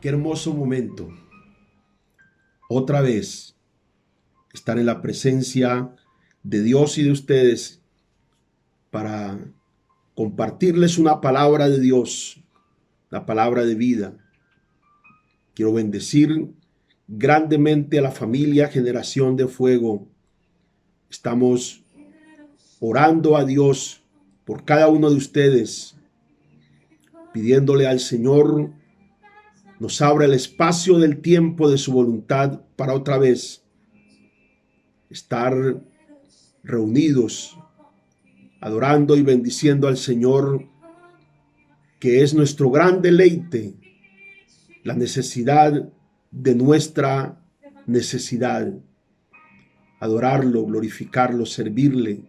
Qué hermoso momento. Otra vez estar en la presencia de Dios y de ustedes para compartirles una palabra de Dios, la palabra de vida. Quiero bendecir grandemente a la familia Generación de Fuego. Estamos orando a Dios por cada uno de ustedes, pidiéndole al Señor nos abra el espacio del tiempo de su voluntad para otra vez estar reunidos, adorando y bendiciendo al Señor, que es nuestro gran deleite, la necesidad de nuestra necesidad. Adorarlo, glorificarlo, servirle,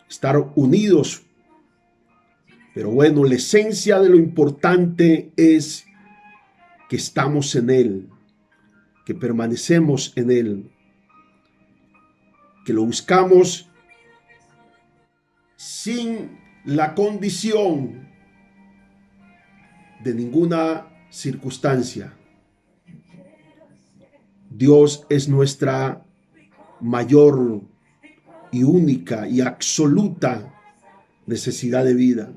estar unidos. Pero bueno, la esencia de lo importante es que estamos en Él, que permanecemos en Él, que lo buscamos sin la condición de ninguna circunstancia. Dios es nuestra mayor y única y absoluta necesidad de vida.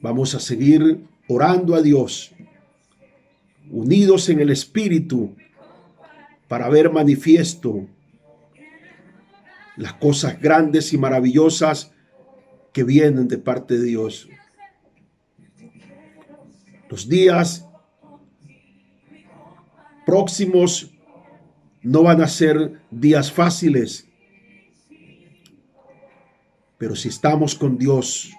Vamos a seguir orando a Dios, unidos en el Espíritu, para ver manifiesto las cosas grandes y maravillosas que vienen de parte de Dios. Los días próximos no van a ser días fáciles, pero si estamos con Dios,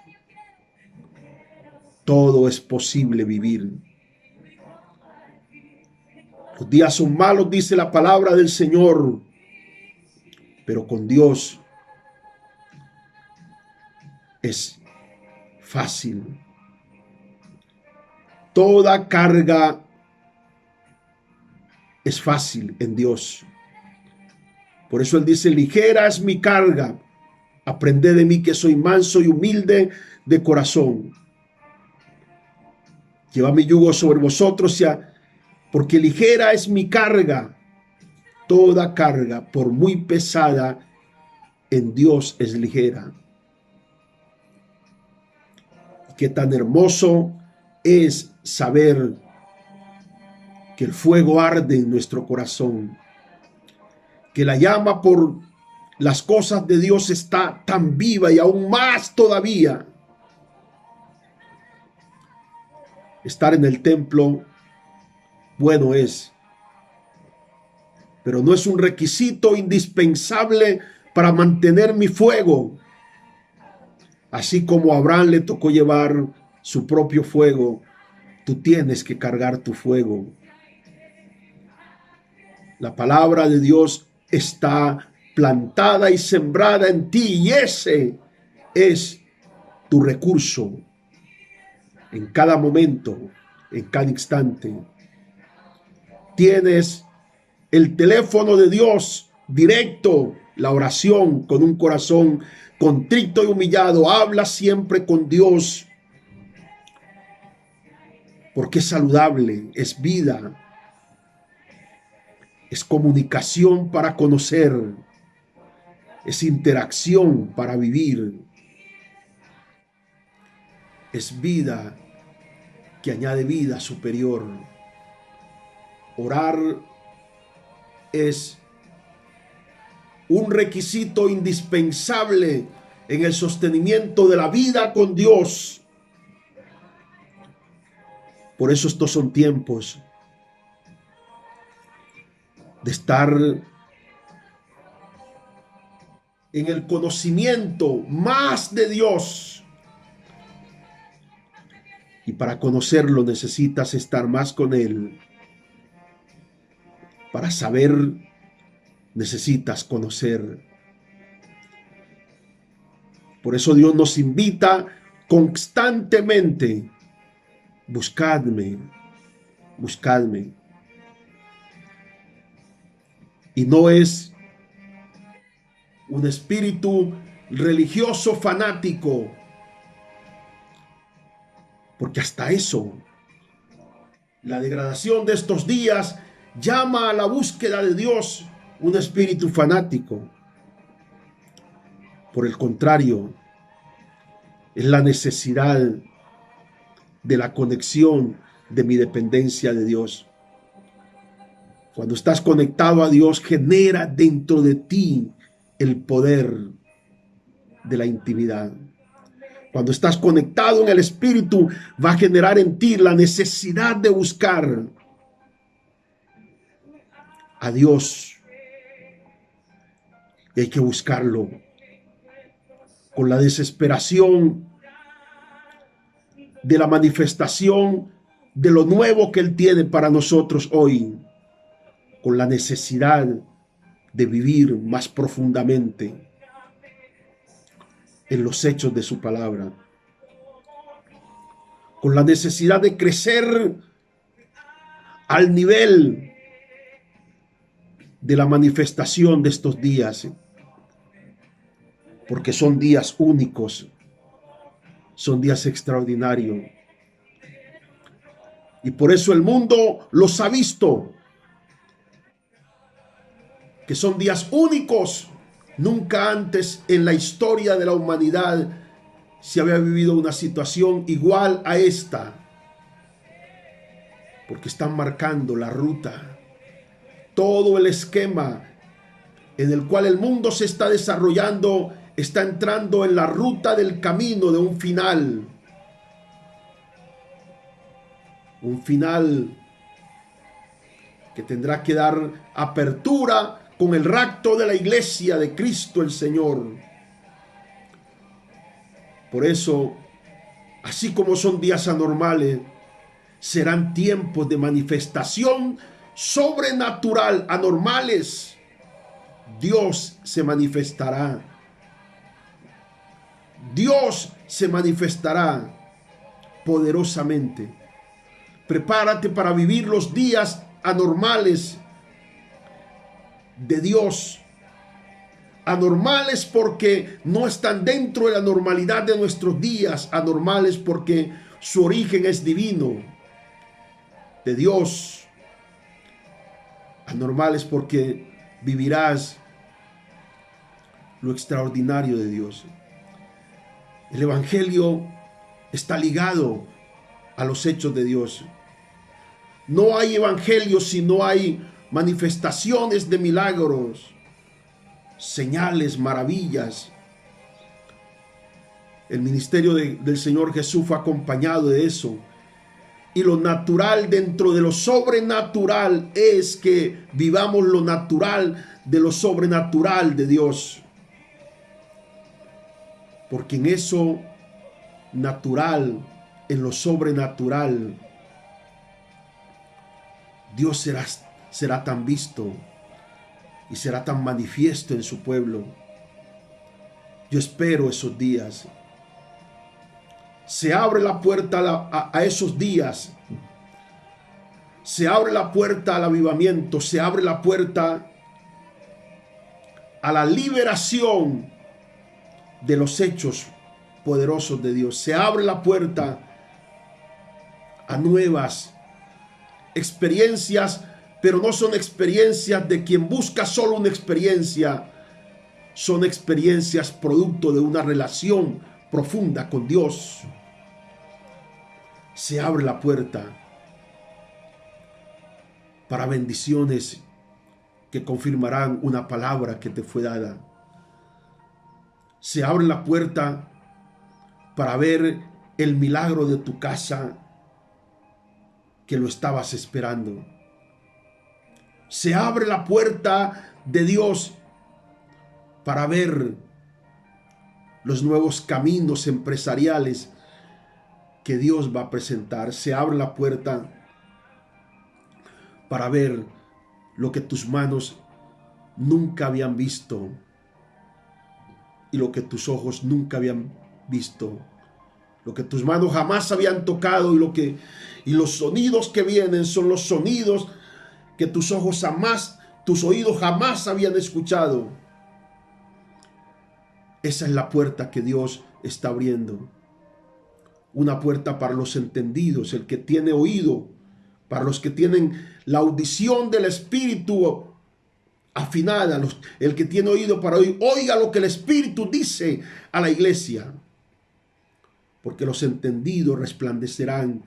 todo es posible vivir. Los días son malos, dice la palabra del Señor, pero con Dios es fácil. Toda carga es fácil en Dios. Por eso Él dice, ligera es mi carga, aprended de mí que soy manso y humilde de corazón. Llevad mi yugo sobre vosotros, porque ligera es mi carga. Toda carga, por muy pesada, en Dios es ligera. Qué tan hermoso es saber que el fuego arde en nuestro corazón, que la llama por las cosas de Dios está tan viva y aún más todavía. Estar en el templo, bueno es, pero no es un requisito indispensable para mantener mi fuego. Así como a Abraham le tocó llevar su propio fuego, tú tienes que cargar tu fuego. La palabra de Dios está plantada y sembrada en ti y ese es tu recurso en cada momento, en cada instante. Tienes el teléfono de Dios directo, la oración con un corazón contrito y humillado. Habla siempre con Dios, porque es saludable, es vida, es comunicación para conocer, es interacción para vivir, es vida que añade vida superior. Orar es un requisito indispensable en el sostenimiento de la vida con Dios. Por eso estos son tiempos de estar en el conocimiento más de Dios. Y para conocerlo necesitas estar más con Él. Para saber, necesitas conocer. Por eso Dios nos invita constantemente. Buscadme, buscadme. Y no es un espíritu religioso fanático, porque hasta eso La degradación de estos días llama a la búsqueda de Dios un espíritu fanático. Por el contrario, es la necesidad de la conexión de mi dependencia de Dios. Cuando estás conectado a Dios, genera dentro de ti el poder de la intimidad. Cuando estás conectado en el Espíritu, va a generar en ti la necesidad de buscar a Dios. Y hay que buscarlo con la desesperación de la manifestación de lo nuevo que Él tiene para nosotros hoy, con la necesidad de vivir más profundamente en los hechos de su palabra, con la necesidad de crecer al nivel de la manifestación de estos días, porque son días únicos, son días extraordinarios. Y por eso el mundo los ha visto, que son días únicos. Nunca antes en la historia de la humanidad se había vivido una situación igual a esta, porque están marcando la ruta, todo el esquema en el cual el mundo se está desarrollando está entrando en la ruta del camino de un final que tendrá que dar apertura con el rapto de la iglesia de Cristo el Señor. Por eso, así como son días anormales, serán tiempos de manifestación sobrenatural, anormales. Dios se manifestará. Dios se manifestará poderosamente. Prepárate para vivir los días anormales de Dios. Anormales porque no están dentro de la normalidad de nuestros días. Anormales porque su origen es divino, de Dios. Anormales porque vivirás lo extraordinario de Dios. El Evangelio está ligado a los hechos de Dios. No hay evangelio si no hay manifestaciones de milagros, señales, maravillas. El ministerio del Señor Jesús fue acompañado de eso. Y lo natural dentro de lo sobrenatural es que vivamos lo natural de lo sobrenatural de Dios. Porque en eso natural, en lo sobrenatural, Dios será tan visto y será tan manifiesto en su pueblo. Yo espero esos días. Se abre la puerta a esos días. Se abre la puerta al avivamiento. Se abre la puerta a la liberación de los hechos poderosos de Dios. Se abre la puerta a nuevas experiencias, pero no son experiencias de quien busca solo una experiencia. Son experiencias producto de una relación profunda con Dios. Se abre la puerta para bendiciones que confirmarán una palabra que te fue dada. Se abre la puerta para ver el milagro de tu casa que lo estabas esperando. Se abre la puerta de Dios para ver los nuevos caminos empresariales que Dios va a presentar. Se abre la puerta para ver lo que tus manos nunca habían visto y lo que tus ojos nunca habían visto, lo que tus manos jamás habían tocado, y los sonidos que vienen son los sonidos que tus oídos jamás habían escuchado. Esa es la puerta que Dios está abriendo. Una puerta para los entendidos. El que tiene oído, Para los que tienen la audición del Espíritu afinada, el que tiene oído para oír, oiga lo que el Espíritu dice a la iglesia. Porque los entendidos resplandecerán.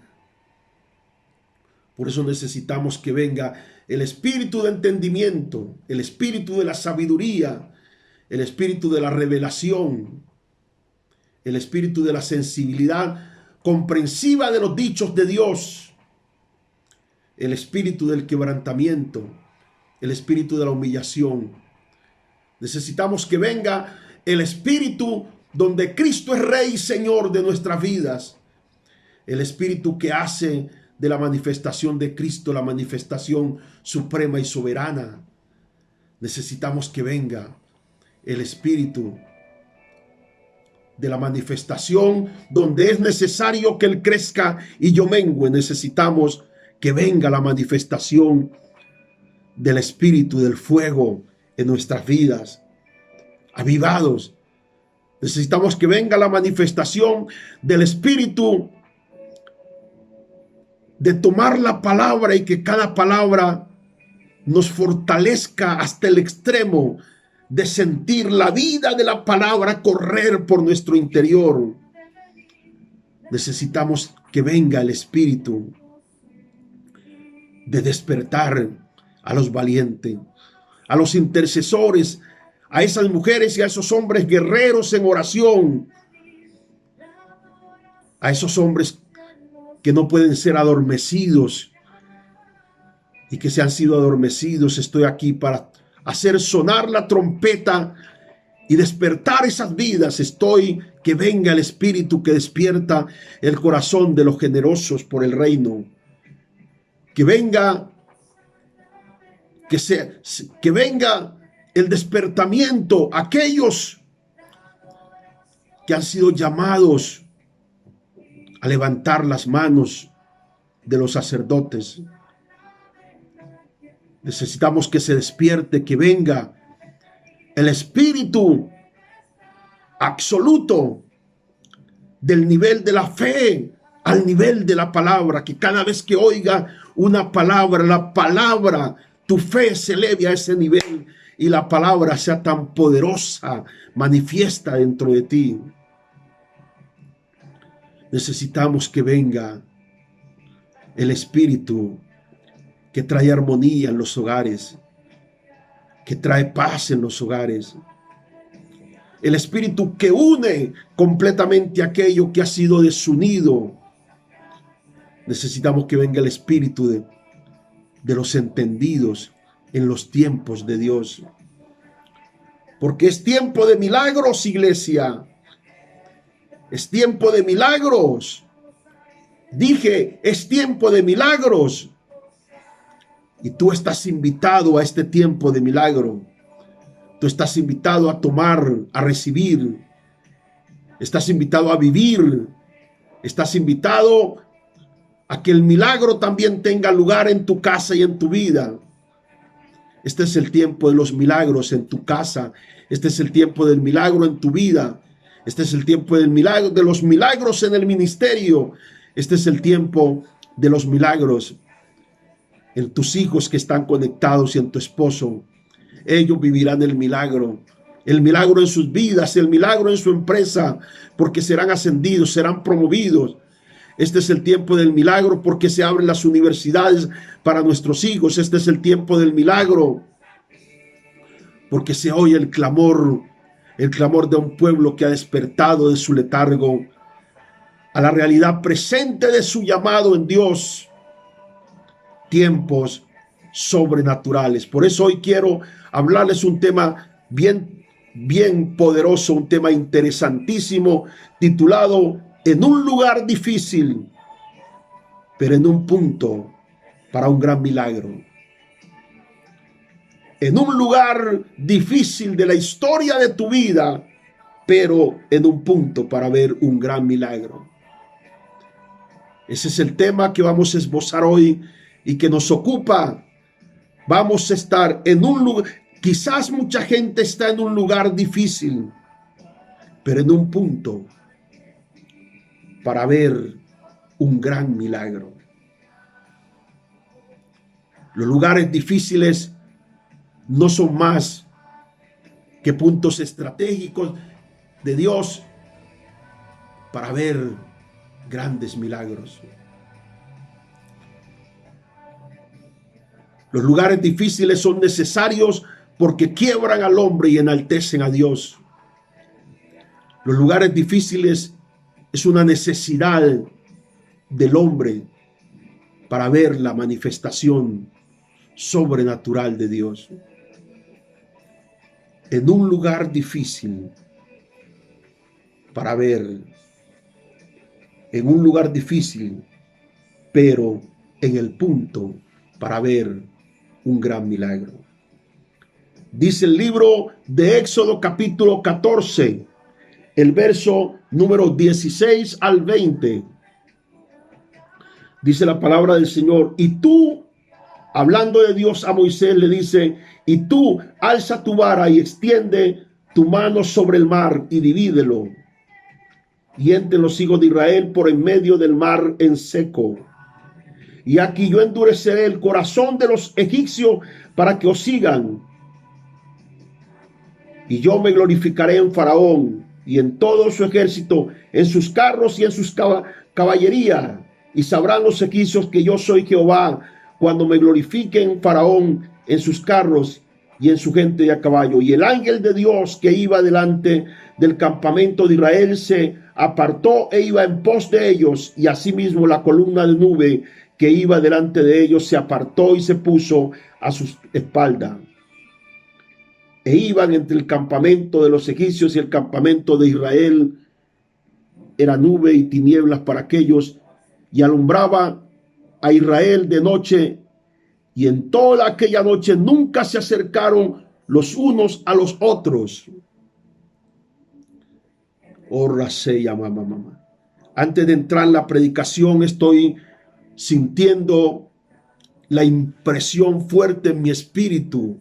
Por eso necesitamos que venga el espíritu de entendimiento, el espíritu de la sabiduría, el espíritu de la revelación, el espíritu de la sensibilidad comprensiva de los dichos de Dios, el espíritu del quebrantamiento, el espíritu de la humillación. Necesitamos que venga el espíritu donde Cristo es Rey y Señor de nuestras vidas, el espíritu que hace de la manifestación de Cristo la manifestación suprema y soberana. Necesitamos que venga el espíritu de la manifestación donde es necesario que Él crezca y yo mengue. Necesitamos que venga la manifestación del espíritu del fuego en nuestras vidas, avivados. Necesitamos que venga la manifestación del espíritu de tomar la palabra y que cada palabra nos fortalezca hasta el extremo de sentir la vida de la palabra correr por nuestro interior. Necesitamos que venga el espíritu de despertar a los valientes, a los intercesores, a esas mujeres y a esos hombres guerreros en oración, a esos hombres que no pueden ser adormecidos y que se han sido adormecidos. Estoy aquí para hacer sonar la trompeta y despertar esas vidas. Que venga el espíritu que despierta el corazón de los generosos por el reino. Que venga, que venga el despertamiento a aquellos que han sido llamados a levantar las manos de los sacerdotes. Necesitamos que se despierte, que venga el espíritu absoluto del nivel de la fe al nivel de la palabra, que cada vez que oiga una palabra, la palabra, tu fe se eleve a ese nivel y la palabra sea tan poderosa, manifiesta dentro de ti. Necesitamos que venga el espíritu que trae armonía en los hogares, que trae paz en los hogares. El espíritu que une completamente aquello que ha sido desunido. Necesitamos que venga el espíritu de los entendidos en los tiempos de Dios. Porque es tiempo de milagros, iglesia. Es tiempo de milagros. Dije, es tiempo de milagros. Y tú estás invitado a este tiempo de milagro. Tú estás invitado a tomar, a recibir. Estás invitado a vivir. Estás invitado a que el milagro también tenga lugar en tu casa y en tu vida. Este es el tiempo de los milagros en tu casa. Este es el tiempo del milagro en tu vida. Este es el tiempo del milagro, de los milagros en el ministerio. Este es el tiempo de los milagros en tus hijos que están conectados y en tu esposo. Ellos vivirán el milagro en sus vidas, el milagro en su empresa, porque serán ascendidos, serán promovidos. Este es el tiempo del milagro porque se abren las universidades para nuestros hijos. Este es el tiempo del milagro porque se oye el clamor de un pueblo que ha despertado de su letargo a la realidad presente de su llamado en Dios. Tiempos sobrenaturales. Por eso hoy quiero hablarles un tema bien poderoso, un tema interesantísimo, titulado En un lugar difícil, pero en un punto para un gran milagro. En un lugar difícil de la historia de tu vida, pero en un punto para ver un gran milagro. Ese es el tema que vamos a esbozar hoy y que nos ocupa. Vamos a estar en un lugar, quizás mucha gente está en un lugar difícil, pero en un punto para ver un gran milagro. Los lugares difíciles no son más que puntos estratégicos de Dios para ver grandes milagros. Los lugares difíciles son necesarios porque quiebran al hombre y enaltecen a Dios. Los lugares difíciles es una necesidad del hombre para ver la manifestación sobrenatural de Dios. En un lugar difícil para ver, en un lugar difícil, pero en el punto para ver un gran milagro. Dice el libro de Éxodo capítulo 14, el verso número 16 al 20. Dice la palabra del Señor: y tú, hablando de Dios a Moisés, le dice: y tú alza tu vara y extiende tu mano sobre el mar y divídelo, y entre los hijos de Israel por en medio del mar en seco. Y aquí yo endureceré el corazón de los egipcios para que os sigan. Y yo me glorificaré en Faraón y en todo su ejército, en sus carros y en sus caballería. Y sabrán los egipcios que yo soy Jehová, cuando me glorifiquen Faraón en sus carros y en su gente de a caballo. Y el ángel de Dios que iba delante del campamento de Israel se apartó e iba en pos de ellos. Y asimismo la columna de nube que iba delante de ellos se apartó y se puso a su espalda. E iban entre el campamento de los egipcios y el campamento de Israel. Era nube y tinieblas para aquellos, y alumbraba a Israel de noche, y en toda aquella noche nunca se acercaron los unos a los otros. Antes de entrar en la predicación, estoy sintiendo la impresión fuerte en mi espíritu.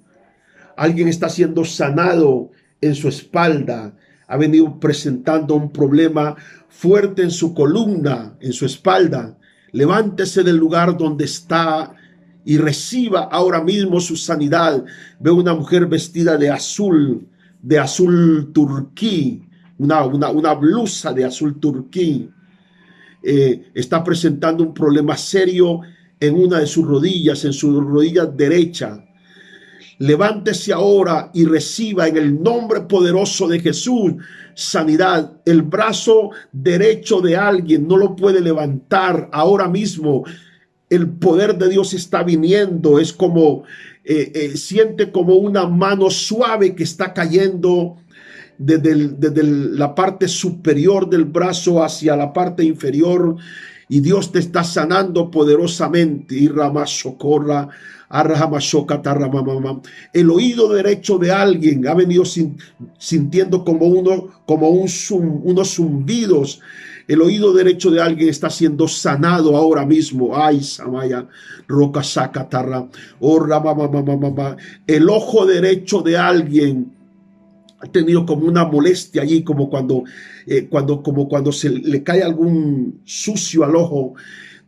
Alguien está siendo sanado en su espalda. Ha venido presentando un problema fuerte en su columna, en su espalda. Levántese del lugar donde está y reciba ahora mismo su sanidad. Veo una mujer vestida de azul turquí, una blusa de azul turquí. Está presentando un problema serio en una de sus rodillas, en su rodilla derecha. Levántese ahora y reciba en el nombre poderoso de Jesús sanidad. El brazo derecho de alguien no lo puede levantar ahora mismo. El poder de Dios está viniendo. Es como, siente como una mano suave que está cayendo desde la parte superior del brazo hacia la parte inferior, y Dios te está sanando poderosamente. Y Ramashokorra, el oído derecho de alguien ha venido sintiendo como unos zumbidos. El oído derecho de alguien está siendo sanado ahora mismo. Ay, Samaya, Roca Sacatarra, el ojo derecho de alguien ha tenido como una molestia allí, como cuando se le cae algún sucio al ojo.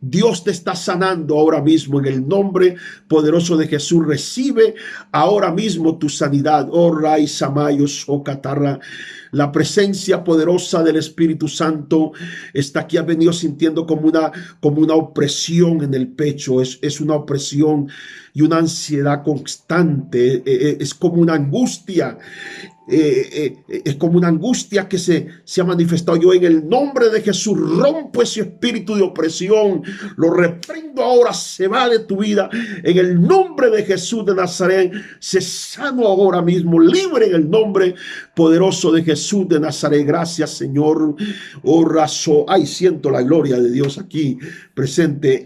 Dios te está sanando ahora mismo en el nombre poderoso de Jesús. Recibe ahora mismo tu sanidad. Oh, Ray Samayo Socatarra. La presencia poderosa del Espíritu Santo está aquí. Ha venido sintiendo como una opresión en el pecho. Es una opresión y una ansiedad constante. Es como una angustia. Es como una angustia que se ha manifestado. Yo en el nombre de Jesús rompo ese espíritu de opresión, lo reprendo ahora, se va de tu vida en el nombre de Jesús de Nazaret. Se sano ahora mismo, libre en el nombre poderoso de Jesús de Nazaret. Gracias, Señor. Oh, razo, ay, siento la gloria de Dios aquí presente.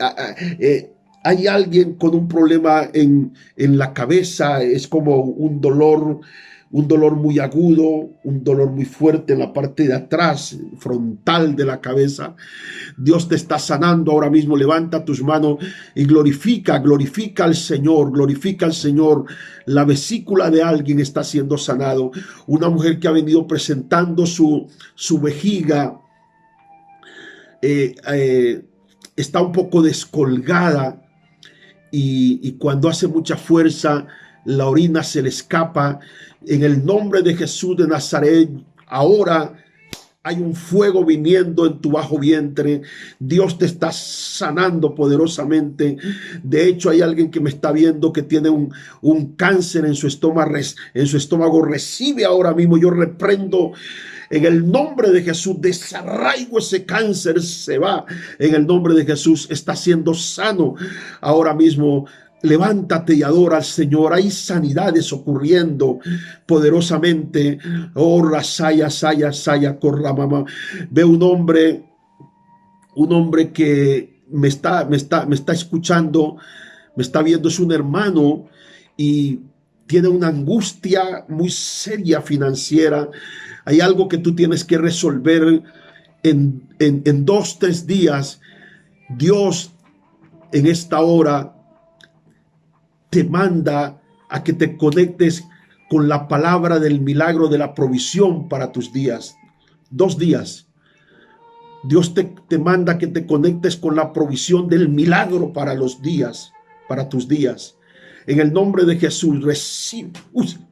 Hay alguien con un problema en la cabeza. Es como un dolor muy agudo, un dolor muy fuerte en la parte de atrás, frontal de la cabeza. Dios te está sanando ahora mismo. Levanta tus manos y glorifica al Señor, glorifica al Señor. La vesícula de alguien está siendo sanado. Una mujer que ha venido presentando su vejiga, está un poco descolgada, y cuando hace mucha fuerza, la orina se le escapa. En el nombre de Jesús de Nazaret, ahora hay un fuego viniendo en tu bajo vientre. Dios te está sanando poderosamente. De hecho, hay alguien que me está viendo que tiene un cáncer en su estómago. Recibe ahora mismo. Yo reprendo en el nombre de Jesús. Desarraigo ese cáncer. Se va. En el nombre de Jesús. Está siendo sano ahora mismo. Levántate y adora al Señor. Hay sanidades ocurriendo poderosamente. Oh, Rasaya, Saya, Corramama. Veo un hombre que me está escuchando, me está viendo, es un hermano y tiene una angustia muy seria financiera. Hay algo que tú tienes que resolver en 2, 3 días. Dios en esta hora te manda a que te conectes con la palabra del milagro de la provisión para tus días. 2 días. Dios te manda que te conectes con la provisión del milagro para los días, para tus días. En el nombre de Jesús, recibe.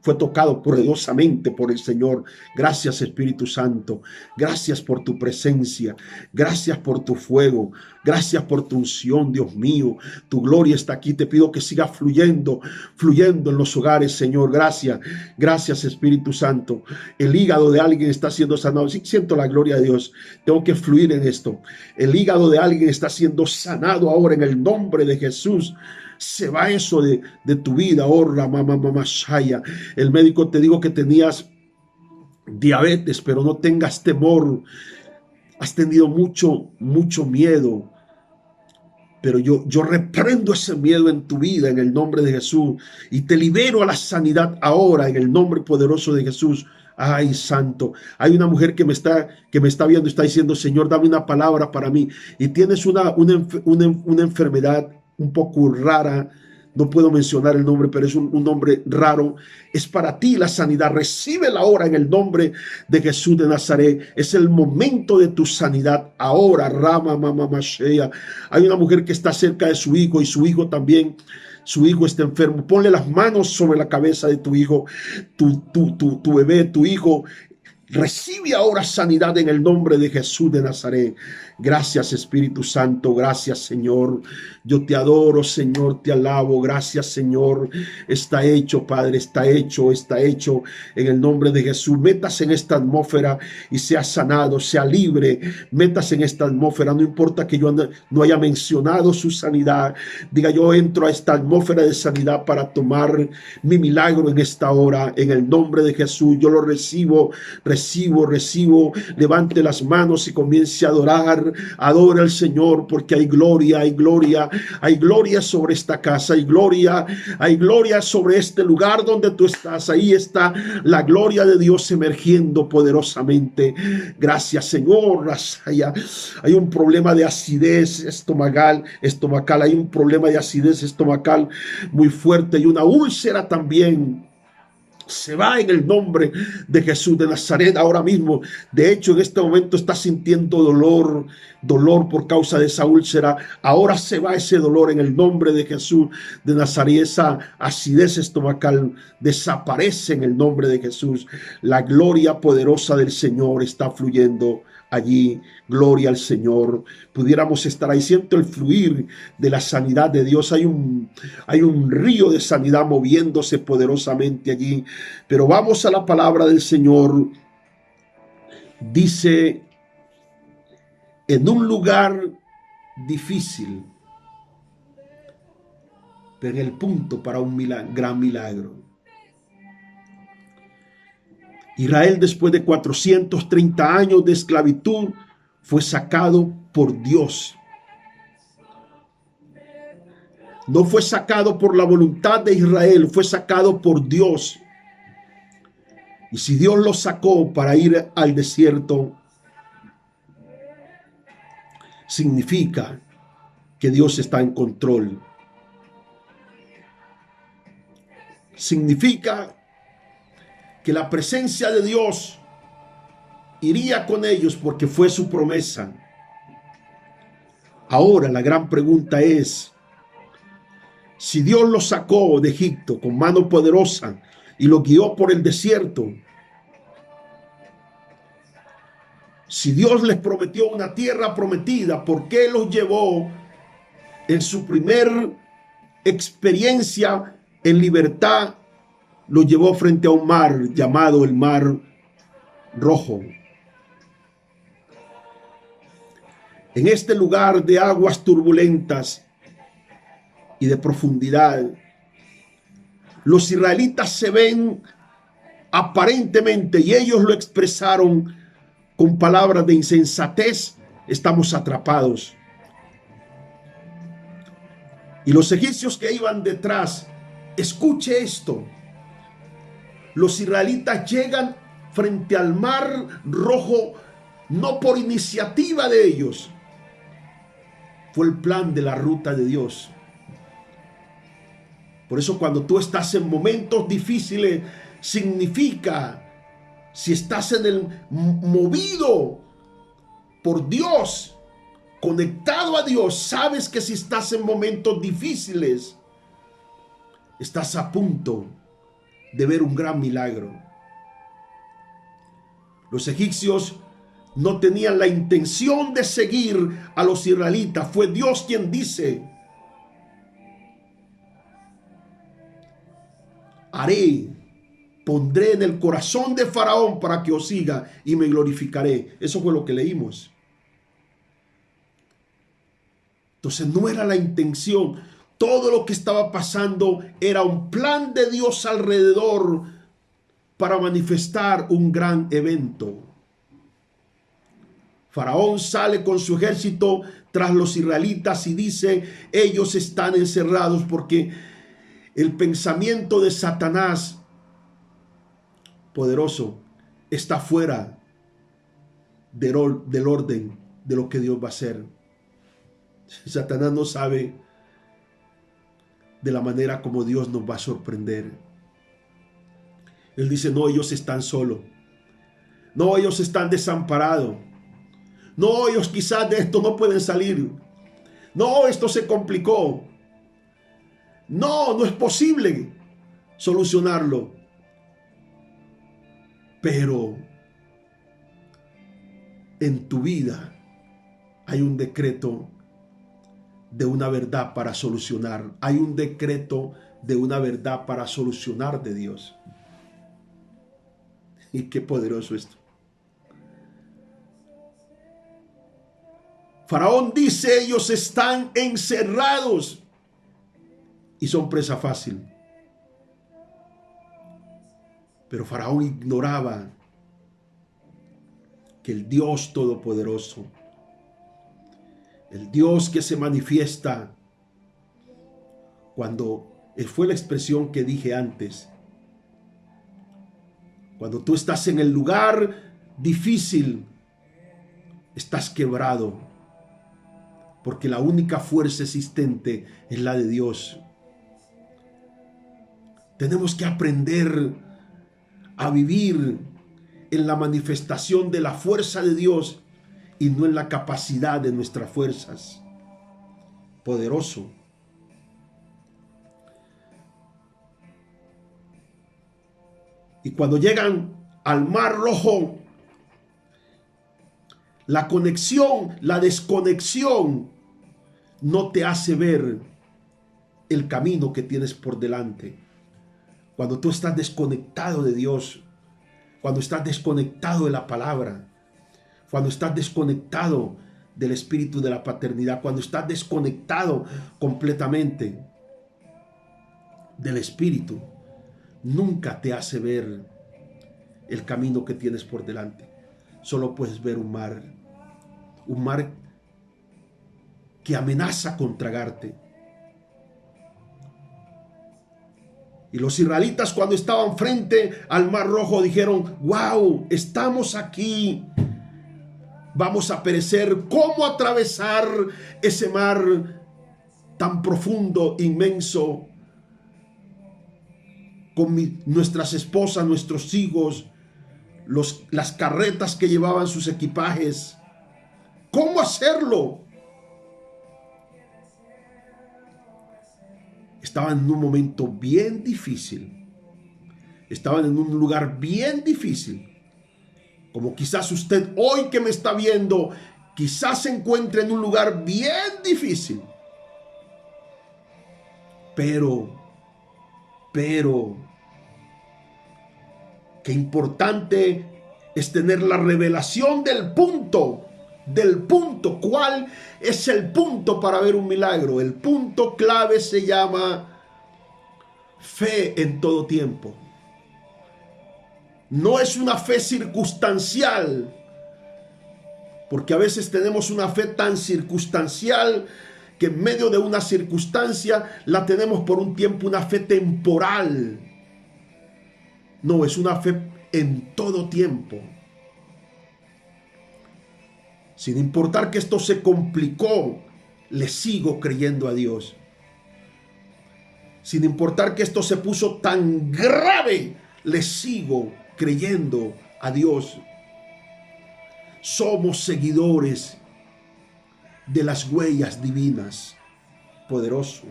Fue tocado poderosamente por el Señor. Gracias, Espíritu Santo. Gracias por tu presencia. Gracias por tu fuego. Gracias por tu unción, Dios mío. Tu gloria está aquí. Te pido que siga fluyendo en los hogares, Señor. Gracias. Gracias, Espíritu Santo. El hígado de alguien está siendo sanado. Sí, siento la gloria de Dios. Tengo que fluir en esto. El hígado de alguien está siendo sanado ahora en el nombre de Jesús. Se va eso de tu vida. Oh, Ramamamashaya. El médico te dijo que tenías diabetes, pero no tengas temor. Has tenido mucho miedo. Pero yo reprendo ese miedo en tu vida en el nombre de Jesús y te libero a la sanidad ahora en el nombre poderoso de Jesús. Ay, santo. Hay una mujer que me está viendo, está diciendo: Señor, dame una palabra para mí. Y tienes una enfermedad un poco rara. No puedo mencionar el nombre, pero es un nombre raro. Es para ti la sanidad. Recíbela ahora en el nombre de Jesús de Nazaret. Es el momento de tu sanidad ahora. Rama, mama, mashea. Hay una mujer que está cerca de su hijo y su hijo también. Su hijo está enfermo. Ponle las manos sobre la cabeza de tu hijo. Tu bebé, tu hijo. Recibe ahora sanidad en el nombre de Jesús de Nazaret. Gracias, Espíritu Santo. Gracias, Señor. Yo te adoro, Señor. Te alabo. Gracias, Señor. Está hecho, Padre. Está hecho. En el nombre de Jesús. Métase en esta atmósfera y sea sanado, sea libre. Métase en esta atmósfera. No importa que yo no haya mencionado su sanidad. Diga: yo entro a esta atmósfera de sanidad para tomar mi milagro en esta hora. En el nombre de Jesús. Yo lo recibo. Levante las manos y comience a adorar. Adora al Señor, porque hay gloria sobre esta casa, hay gloria sobre este lugar donde tú estás. Ahí está la gloria de Dios emergiendo poderosamente. Gracias, Señor. Hay un problema de acidez estomacal, hay un problema de acidez estomacal muy fuerte y una úlcera también. Se va en el nombre de Jesús de Nazaret ahora mismo. De hecho, en este momento está sintiendo dolor por causa de esa úlcera. Ahora se va ese dolor en el nombre de Jesús de Nazaret. Esa acidez estomacal desaparece en el nombre de Jesús. La gloria poderosa del Señor está fluyendo allí. Gloria al Señor. Pudiéramos estar ahí. Siento el fluir de la sanidad de Dios. Hay un río de sanidad moviéndose poderosamente allí. Pero vamos a la palabra del Señor. Dice: en un lugar difícil, pero en el punto para un gran milagro. Israel, después de 430 años de esclavitud, fue sacado por Dios. No fue sacado por la voluntad de Israel, fue sacado por Dios. Y si Dios lo sacó para ir al desierto, significa que Dios está en control. Significa que la presencia de Dios iría con ellos porque fue su promesa. Ahora la gran pregunta es: Si Dios los sacó de Egipto con mano poderosa y los guió por el desierto, si Dios les prometió una tierra prometida, ¿por qué los llevó en su primer experiencia en libertad? Los llevó frente a un mar llamado el Mar Rojo. En este lugar de aguas turbulentas y de profundidad, los israelitas se ven aparentemente, y ellos lo expresaron con palabras de insensatez, estamos atrapados. Y los egipcios que iban detrás, escuche esto, los israelitas llegan frente al Mar Rojo no por iniciativa de ellos, fue el plan de la ruta de Dios. Por eso cuando tú estás en momentos difíciles, significa, si estás en el movido por Dios, conectado a Dios, sabes que si estás en momentos difíciles, estás a punto de ver un gran milagro. Los egipcios no tenían la intención de seguir a los israelitas. Fue Dios quien dice: pondré en el corazón de Faraón para que os siga y me glorificaré. Eso fue lo que leímos. Entonces no era la intención. Todo lo que estaba pasando era un plan de Dios alrededor para manifestar un gran evento. Faraón sale con su ejército tras los israelitas y dice: ellos están encerrados, porque el pensamiento de Satanás poderoso está fuera del orden de lo que Dios va a hacer. Satanás no sabe de la manera como Dios nos va a sorprender. Él dice: no, ellos están solos. No, ellos están desamparados. No, ellos quizás de esto no pueden salir. No, esto se complicó. No, no es posible solucionarlo. Pero en tu vida hay un decreto de una verdad para solucionar. Hay un decreto de una verdad para solucionar de Dios. Y qué poderoso esto. Faraón dice: ellos están encerrados y son presa fácil. Pero Faraón ignoraba que el Dios Todopoderoso, el Dios que se manifiesta cuando, fue la expresión que dije antes, cuando tú estás en el lugar difícil, estás quebrado, porque la única fuerza existente es la de Dios. Tenemos que aprender a vivir en la manifestación de la fuerza de Dios y no en la capacidad de nuestras fuerzas. Poderoso. Y cuando llegan al Mar Rojo, la conexión, la desconexión no te hace ver el camino que tienes por delante. Cuando tú estás desconectado de Dios, cuando estás desconectado de la palabra, cuando estás desconectado del espíritu de la paternidad, cuando estás desconectado completamente del espíritu, nunca te hace ver el camino que tienes por delante. Solo puedes ver un mar que amenaza con tragarte. Y los israelitas, cuando estaban frente al Mar Rojo, dijeron: wow, estamos aquí, vamos a perecer. ¿Cómo atravesar ese mar tan profundo, inmenso, con nuestras esposas, nuestros hijos, las carretas que llevaban sus equipajes? ¿Cómo hacerlo? estaban en un momento bien difícil. Estaban en un lugar bien difícil. Como quizás usted hoy que me está viendo, quizás se encuentre en un lugar bien difícil. Pero, qué importante es tener la revelación del punto. ¿Cuál es el punto para ver un milagro? El punto clave se llama fe en todo tiempo. No es una fe circunstancial, porque a veces tenemos una fe tan circunstancial que en medio de una circunstancia la tenemos por un tiempo, una fe temporal. No, es una fe en todo tiempo. Sin importar que esto se complicó, le sigo creyendo a Dios. Sin importar que esto se puso tan grave, le sigo creyendo a Dios. Somos seguidores de las huellas divinas. Poderoso.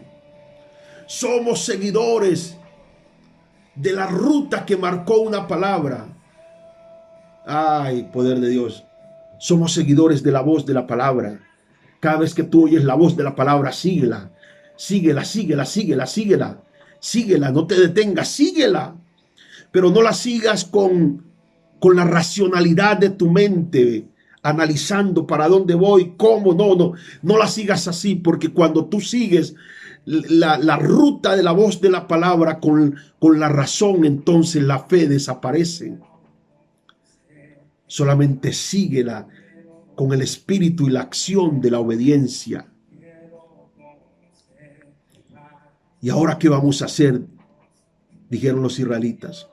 Somos seguidores de la ruta que marcó una palabra. Ay, poder de Dios. Somos seguidores de la voz de la palabra. Cada vez que tú oyes la voz de la palabra, síguela. Síguela, síguela, síguela, síguela. Síguela, no te detengas, síguela. Pero no la sigas con la racionalidad de tu mente, analizando para dónde voy, cómo. No la sigas así, porque cuando tú sigues la ruta de la voz de la palabra con la razón, entonces la fe desaparece. Solamente síguela con el espíritu y la acción de la obediencia. ¿Y ahora qué vamos a hacer?, dijeron los israelitas.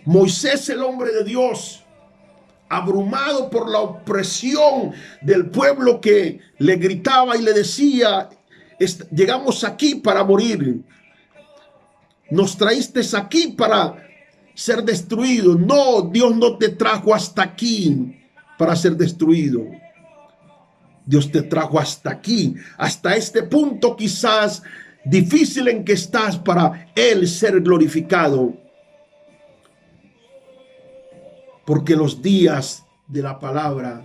Moisés, el hombre de Dios, abrumado por la opresión del pueblo que le gritaba y le decía: llegamos aquí para morir, nos traíste aquí para ser destruido. No, Dios no te trajo hasta aquí para ser destruido. Dios te trajo hasta aquí, hasta este punto quizás difícil en que estás, para Él ser glorificado. Porque los días de la palabra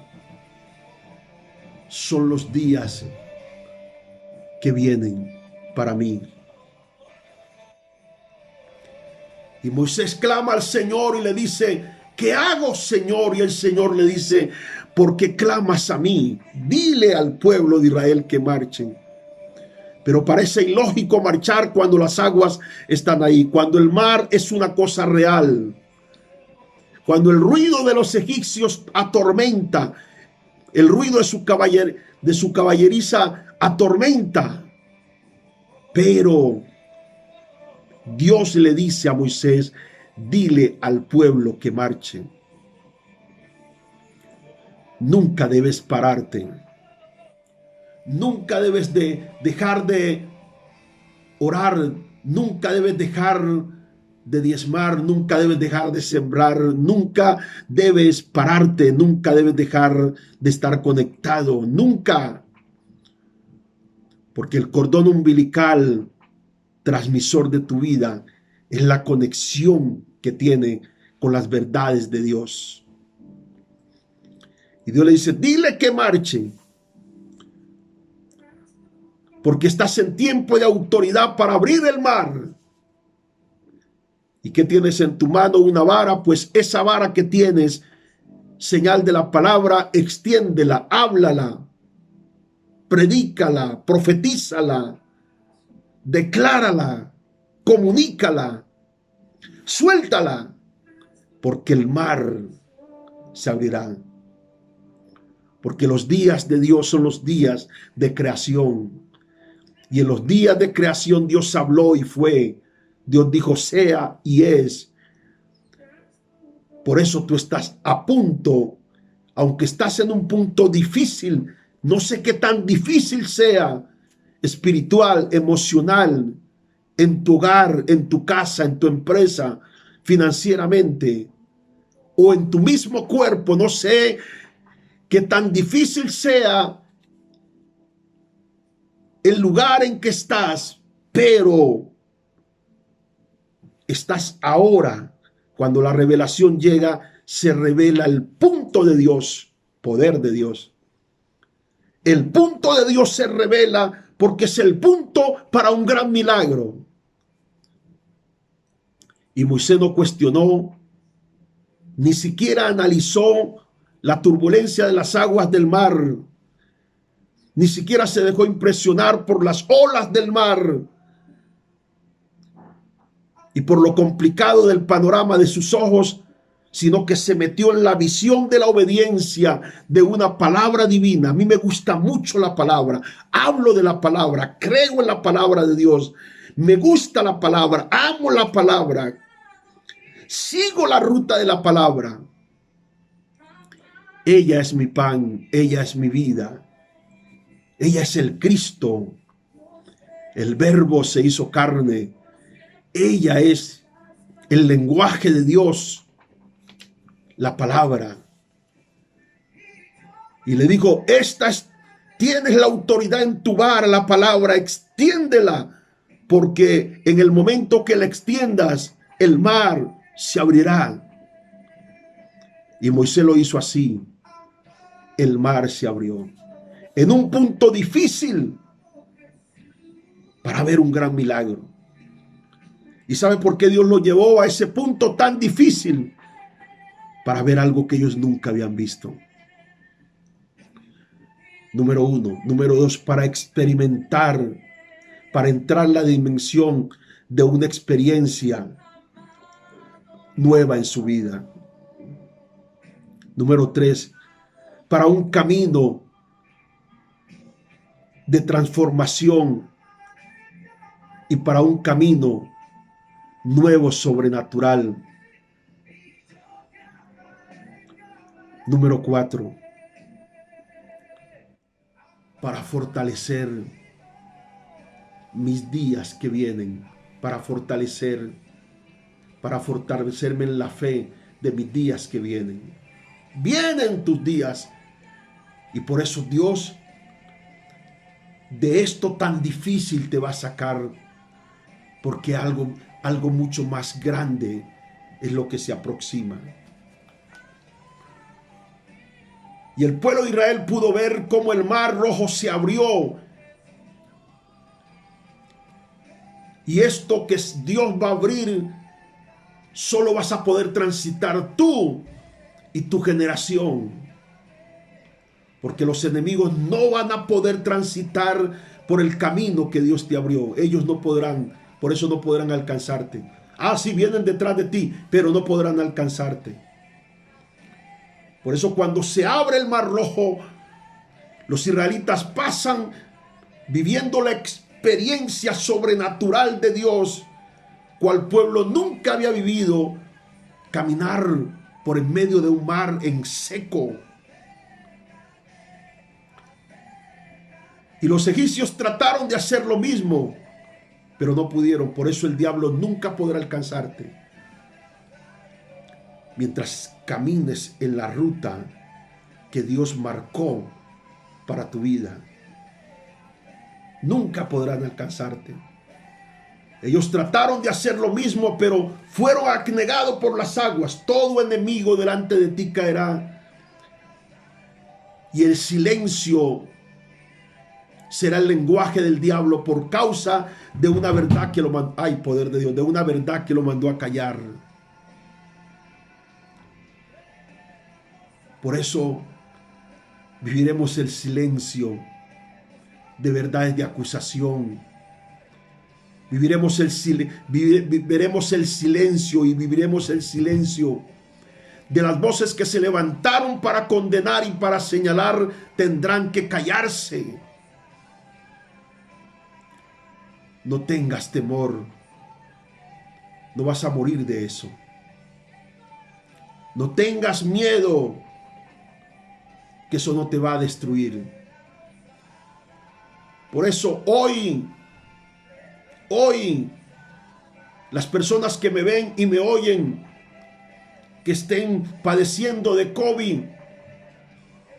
son los días que vienen para mí. Y Moisés clama al Señor y le dice: ¿qué hago, Señor? Y el Señor le dice: ¿por qué clamas a mí? Dile al pueblo de Israel que marchen. Pero parece ilógico marchar cuando las aguas están ahí, cuando el mar es una cosa real, cuando el ruido de los egipcios atormenta, el ruido de su caballeriza atormenta. Pero Dios le dice a Moisés: dile al pueblo que marche. Nunca debes pararte. Nunca debes de dejar de orar. Nunca debes dejar de diezmar. Nunca debes dejar de sembrar. Nunca debes pararte. Nunca debes dejar de estar conectado. Nunca. Porque el cordón umbilical transmisor de tu vida es la conexión que tiene con las verdades de Dios. Y Dios le dice: dile que marche, porque estás en tiempo de autoridad para abrir el mar. ¿Y qué tienes en tu mano? Una vara. Pues esa vara que tienes, señal de la palabra, extiéndela, háblala, predícala, profetízala, declárala, comunícala, suéltala, porque el mar se abrirá. Porque los días de Dios son los días de creación. Y en los días de creación Dios habló y fue. Dios dijo: sea y es. Por eso tú estás a punto, aunque estás en un punto difícil, no sé qué tan difícil sea, espiritual, emocional, en tu hogar, en tu casa, en tu empresa, financieramente, o en tu mismo cuerpo, no sé qué tan difícil sea el lugar en que estás, pero estás ahora, cuando la revelación llega, se revela el punto de Dios, poder de Dios. El punto de Dios se revela porque es el punto para un gran milagro. Y Moisés no cuestionó, ni siquiera analizó la turbulencia de las aguas del mar, ni siquiera se dejó impresionar por las olas del mar y por lo complicado del panorama de sus ojos, sino que se metió en la visión de la obediencia de una palabra divina. A mí me gusta mucho la palabra, hablo de la palabra, creo en la palabra de Dios, me gusta la palabra, amo la palabra, sigo la ruta de la palabra. Ella es mi pan, ella es mi vida, ella es el Cristo, el Verbo se hizo carne, ella es el lenguaje de Dios, la palabra. Y le dijo, tienes la autoridad en tu vara, la palabra, extiéndela, porque en el momento que la extiendas, el mar se abrirá. Y Moisés lo hizo así. El mar se abrió en un punto difícil para ver un gran milagro. ¿Y sabe por qué Dios lo llevó a ese punto tan difícil? Para ver algo que ellos nunca habían visto. Número uno. Número dos, para experimentar, para entrar en la dimensión de una experiencia nueva en su vida. Número tres, para un camino de transformación y para un camino nuevo sobrenatural. Número cuatro, para fortalecer mis días que vienen, para fortalecerme en la fe de mis días que vienen. Vienen tus días y por eso Dios de esto tan difícil te va a sacar, porque algo mucho más grande es lo que se aproxima. Y el pueblo de Israel pudo ver cómo el mar rojo se abrió. Y esto que Dios va a abrir, solo vas a poder transitar tú y tu generación. Porque los enemigos no van a poder transitar por el camino que Dios te abrió. Ellos no podrán, por eso no podrán alcanzarte. Sí, vienen detrás de ti, pero no podrán alcanzarte. Por eso cuando se abre el mar rojo, los israelitas pasan viviendo la experiencia sobrenatural de Dios, cual pueblo nunca había vivido, caminar por en medio de un mar en seco. Y los egipcios trataron de hacer lo mismo, pero no pudieron. Por eso el diablo nunca podrá alcanzarte. Mientras camines en la ruta que Dios marcó para tu vida, nunca podrán alcanzarte. Ellos trataron de hacer lo mismo, pero fueron anegados por las aguas. Todo enemigo delante de ti caerá. Y el silencio será el lenguaje del diablo por causa de una verdad que lo mandó, poder de Dios, de una verdad que lo mandó a callar. Por eso viviremos el silencio de verdades de acusación. Veremos el silencio y viviremos el silencio de las voces que se levantaron para condenar y para señalar. Tendrán que callarse. No tengas temor. No vas a morir de eso. No tengas miedo, que eso no te va a destruir. Por eso hoy, las personas que me ven y me oyen, que estén padeciendo de COVID,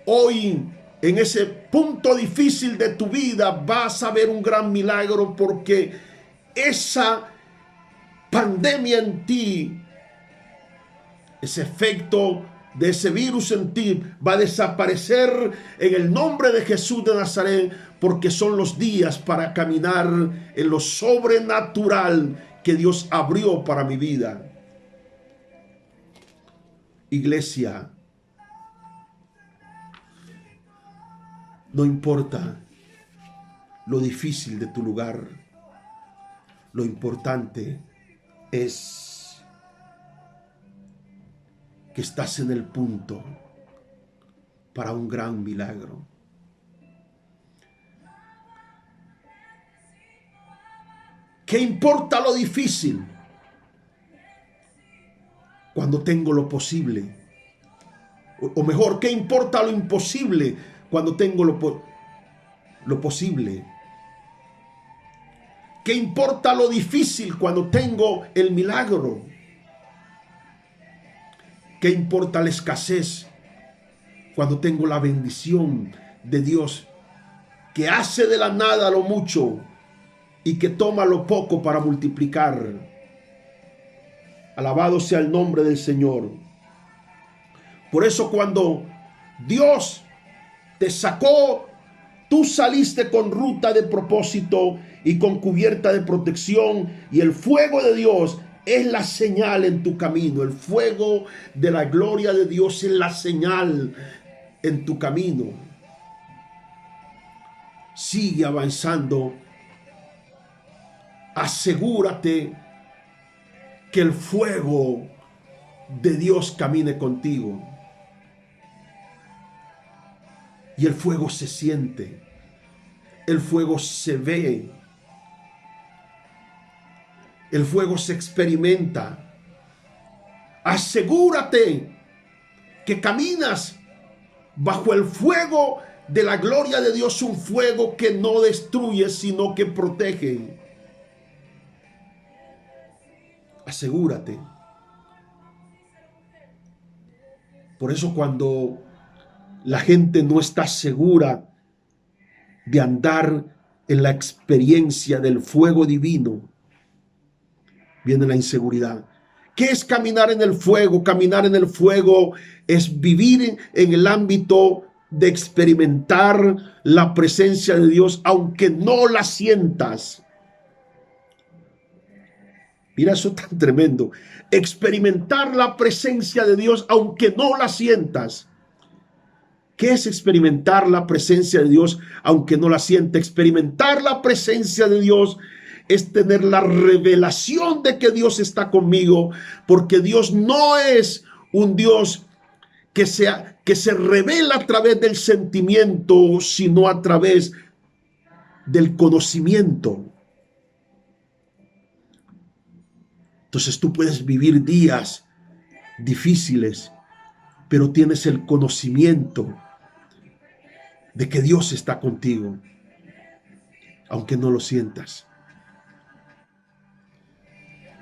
hoy En ese punto difícil de tu vida vas a ver un gran milagro, porque esa pandemia en ti, ese efecto de ese virus en ti va a desaparecer en el nombre de Jesús de Nazaret, porque son los días para caminar en lo sobrenatural que Dios abrió para mi vida. Iglesia, no importa lo difícil de tu lugar, lo importante es que estás en el punto para un gran milagro. ¿Qué importa lo difícil cuando tengo lo posible? O mejor, ¿qué importa lo imposible cuando tengo lo posible? ¿Qué importa lo difícil cuando tengo el milagro? ¿Qué importa la escasez cuando tengo la bendición de Dios, que hace de la nada lo mucho y que toma lo poco para multiplicar? Alabado sea el nombre del Señor. Por eso cuando Dios te sacó, tú saliste con ruta de propósito y con cubierta de protección, y el fuego de Dios es la señal en tu camino. El fuego de la gloria de Dios es la señal en tu camino. Sigue avanzando. Asegúrate que el fuego de Dios camine contigo. Y el fuego se siente, el fuego se ve, el fuego se experimenta. Asegúrate que caminas bajo el fuego de la gloria de Dios, un fuego que no destruye, sino que protege. Asegúrate. Por eso cuando la gente no está segura de andar en la experiencia del fuego divino, viene la inseguridad. ¿Qué es caminar en el fuego? Caminar en el fuego es vivir en el ámbito de experimentar la presencia de Dios, aunque no la sientas. Mira eso tan tremendo. Experimentar la presencia de Dios, aunque no la sientas. ¿Qué es experimentar la presencia de Dios aunque no la sienta? Experimentar la presencia de Dios es tener la revelación de que Dios está conmigo, porque Dios no es un Dios que se revela a través del sentimiento, sino a través del conocimiento. Entonces tú puedes vivir días difíciles, pero tienes el conocimiento de que Dios está contigo, aunque no lo sientas.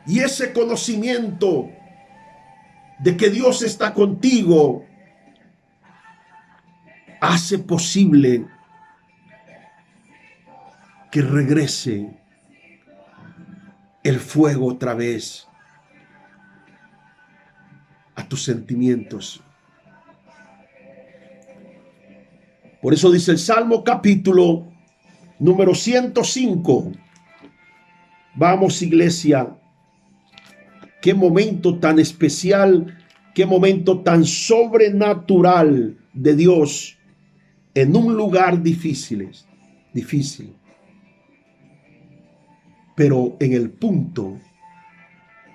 Y ese conocimiento de que Dios está contigo hace posible que regrese el fuego otra vez a tus sentimientos. Por eso dice el Salmo capítulo número 105. Vamos, iglesia. Qué momento tan especial, qué momento tan sobrenatural de Dios en un lugar difícil, pero en el punto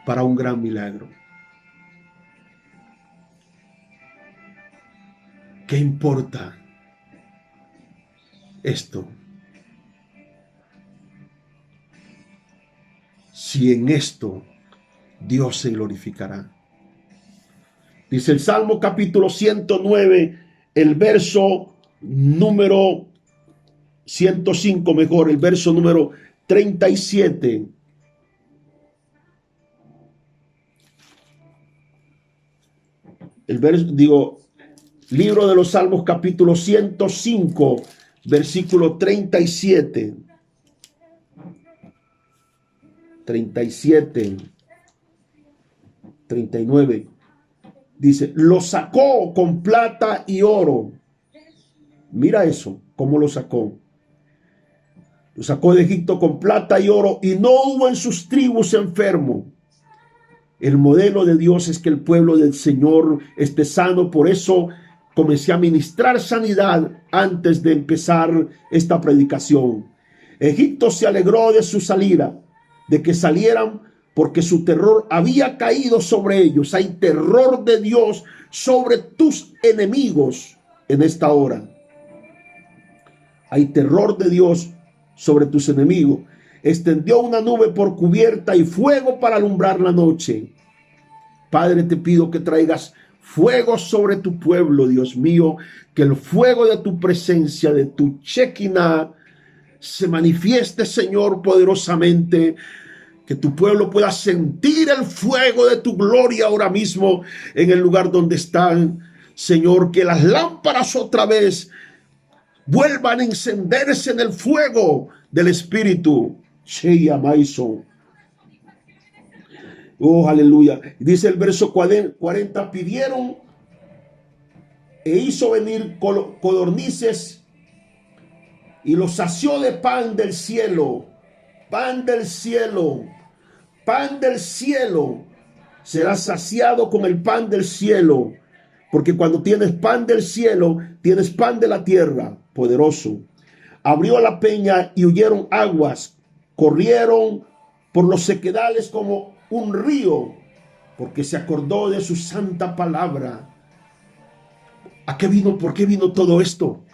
para un gran milagro. ¿Qué importa esto? Si en esto Dios se glorificará. Dice el Salmo capítulo 109, el verso número 105, mejor, el verso número 37. El verso, Libro de los Salmos, capítulo 105, versículo 37. 37, 39. Dice, lo sacó con plata y oro. Mira eso, cómo lo sacó. Lo sacó de Egipto con plata y oro, y no hubo en sus tribus enfermo. El modelo de Dios es que el pueblo del Señor esté sano. Por eso comencé a ministrar sanidad antes de empezar esta predicación. Egipto se alegró de su salida, de que salieran, porque su terror había caído sobre ellos. Hay terror de Dios sobre tus enemigos en esta hora. Hay terror de Dios sobre tus enemigos. Extendió una nube por cubierta y fuego para alumbrar la noche. Padre, te pido que traigas fuego sobre tu pueblo, Dios mío, que el fuego de tu presencia, de tu Shekinah, se manifieste, Señor, poderosamente, que tu pueblo pueda sentir el fuego de tu gloria ahora mismo en el lugar donde están, Señor, que las lámparas otra vez vuelvan a encenderse en el fuego del Espíritu. Sheya Maiso. Oh, aleluya. Dice el verso 40, pidieron e hizo venir codornices y los sació de pan del cielo. Pan del cielo. Pan del cielo. Serás saciado con el pan del cielo. Porque cuando tienes pan del cielo, tienes pan de la tierra. Poderoso. Abrió la peña y huyeron aguas. Corrieron por los sequedales como un río, porque se acordó de su santa palabra. ¿A qué vino? ¿Por qué vino todo esto?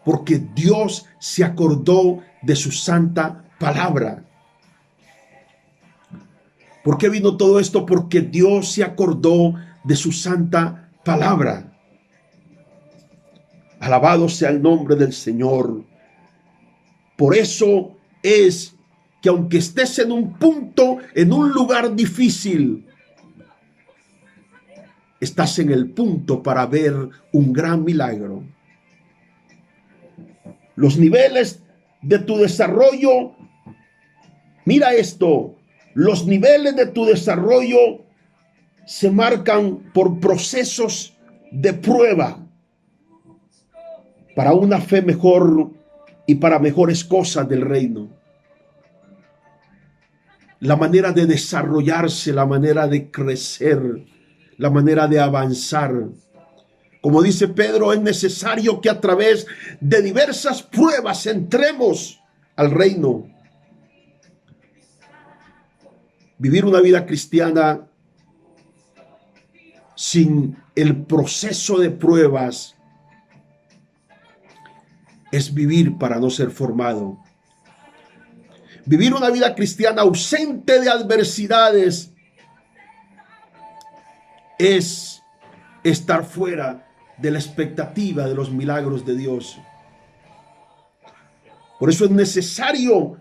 Porque Dios se acordó de su santa palabra. ¿Por qué vino todo esto? Porque Dios se acordó de su santa palabra. Alabado sea el nombre del Señor. Por eso es que aunque estés en un punto, en un lugar difícil, estás en el punto para ver un gran milagro. Los niveles de tu desarrollo, mira esto, los niveles de tu desarrollo se marcan por procesos de prueba para una fe mejor y para mejores cosas del reino. La manera de desarrollarse, la manera de crecer, la manera de avanzar. Como dice Pedro, es necesario que a través de diversas pruebas entremos al reino. Vivir una vida cristiana sin el proceso de pruebas es vivir para no ser formado. Vivir una vida cristiana ausente de adversidades es estar fuera de la expectativa de los milagros de Dios. Por eso es necesario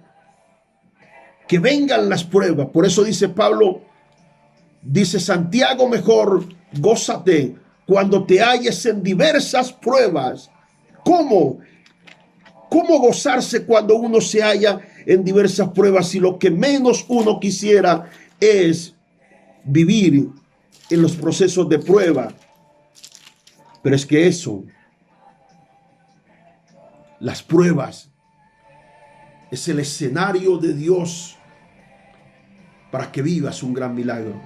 que vengan las pruebas. Por eso dice Pablo, dice Santiago, mejor gózate cuando te halles en diversas pruebas. ¿Cómo? ¿Cómo gozarse cuando uno se halla en diversas pruebas si lo que menos uno quisiera es vivir en los procesos de prueba? Pero es que eso, las pruebas, es el escenario de Dios para que vivas un gran milagro.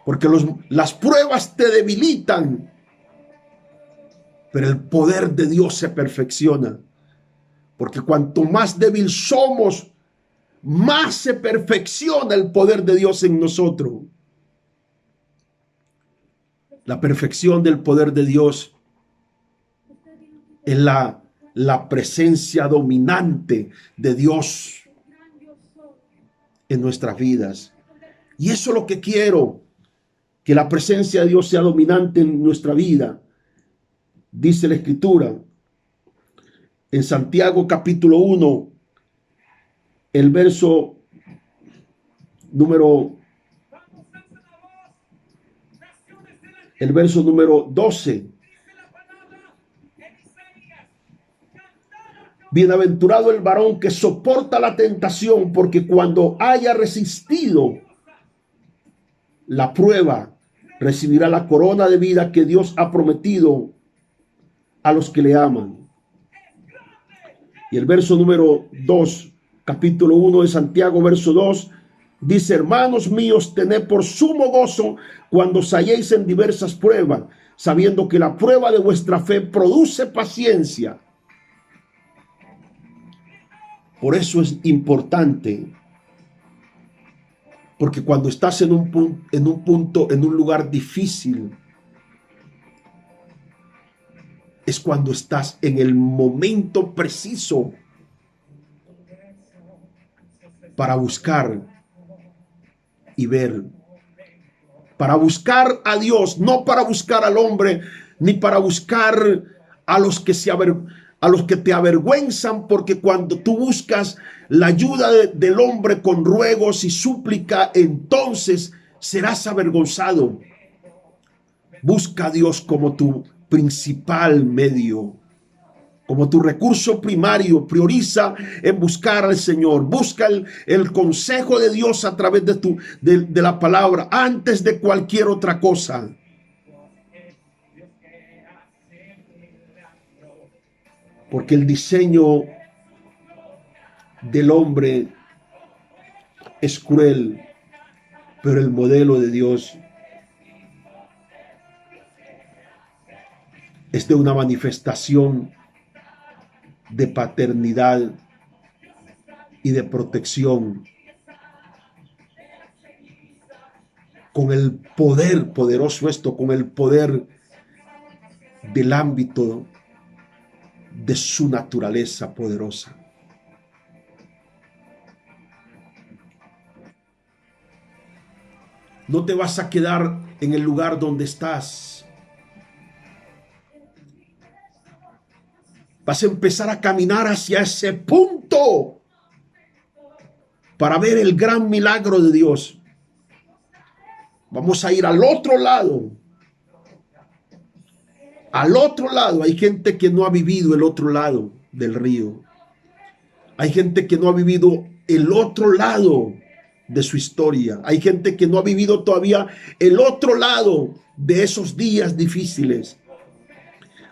Porque las pruebas te debilitan, pero el poder de Dios se perfecciona. Porque cuanto más débil somos, más se perfecciona el poder de Dios en nosotros. La perfección del poder de Dios es la presencia dominante de Dios en nuestras vidas. Y eso es lo que quiero, que la presencia de Dios sea dominante en nuestra vida. Dice la Escritura en Santiago capítulo 1, el verso número el verso número 12. Bienaventurado el varón que soporta la tentación, porque cuando haya resistido la prueba, recibirá la corona de vida que Dios ha prometido a los que le aman. Y el verso número 2, capítulo 1 de Santiago, verso 2, dice: hermanos míos, tened por sumo gozo cuando os halléis en diversas pruebas, sabiendo que la prueba de vuestra fe produce paciencia. Por eso es importante, porque cuando estás en un lugar difícil, es cuando estás en el momento preciso para buscar y ver, para buscar a Dios, no para buscar al hombre, ni para buscar a los que te avergüenzan, porque cuando tú buscas la ayuda del hombre con ruegos y súplica, entonces serás avergonzado. Busca a Dios como tu principal medio, como tu recurso primario. Prioriza en buscar al Señor. Busca el consejo de Dios a través de la palabra antes de cualquier otra cosa. Porque el diseño del hombre es cruel, pero el modelo de Dios es de una manifestación de paternidad y de protección, con el poder poderoso con el poder del ámbito de su naturaleza poderosa. No te vas a quedar en el lugar donde estás. Vas a empezar a caminar hacia ese punto para ver el gran milagro de Dios. Vamos a ir al otro lado. Al otro lado. Hay gente que no ha vivido el otro lado del río. Hay gente que no ha vivido el otro lado de su historia. Hay gente que no ha vivido todavía el otro lado de esos días difíciles.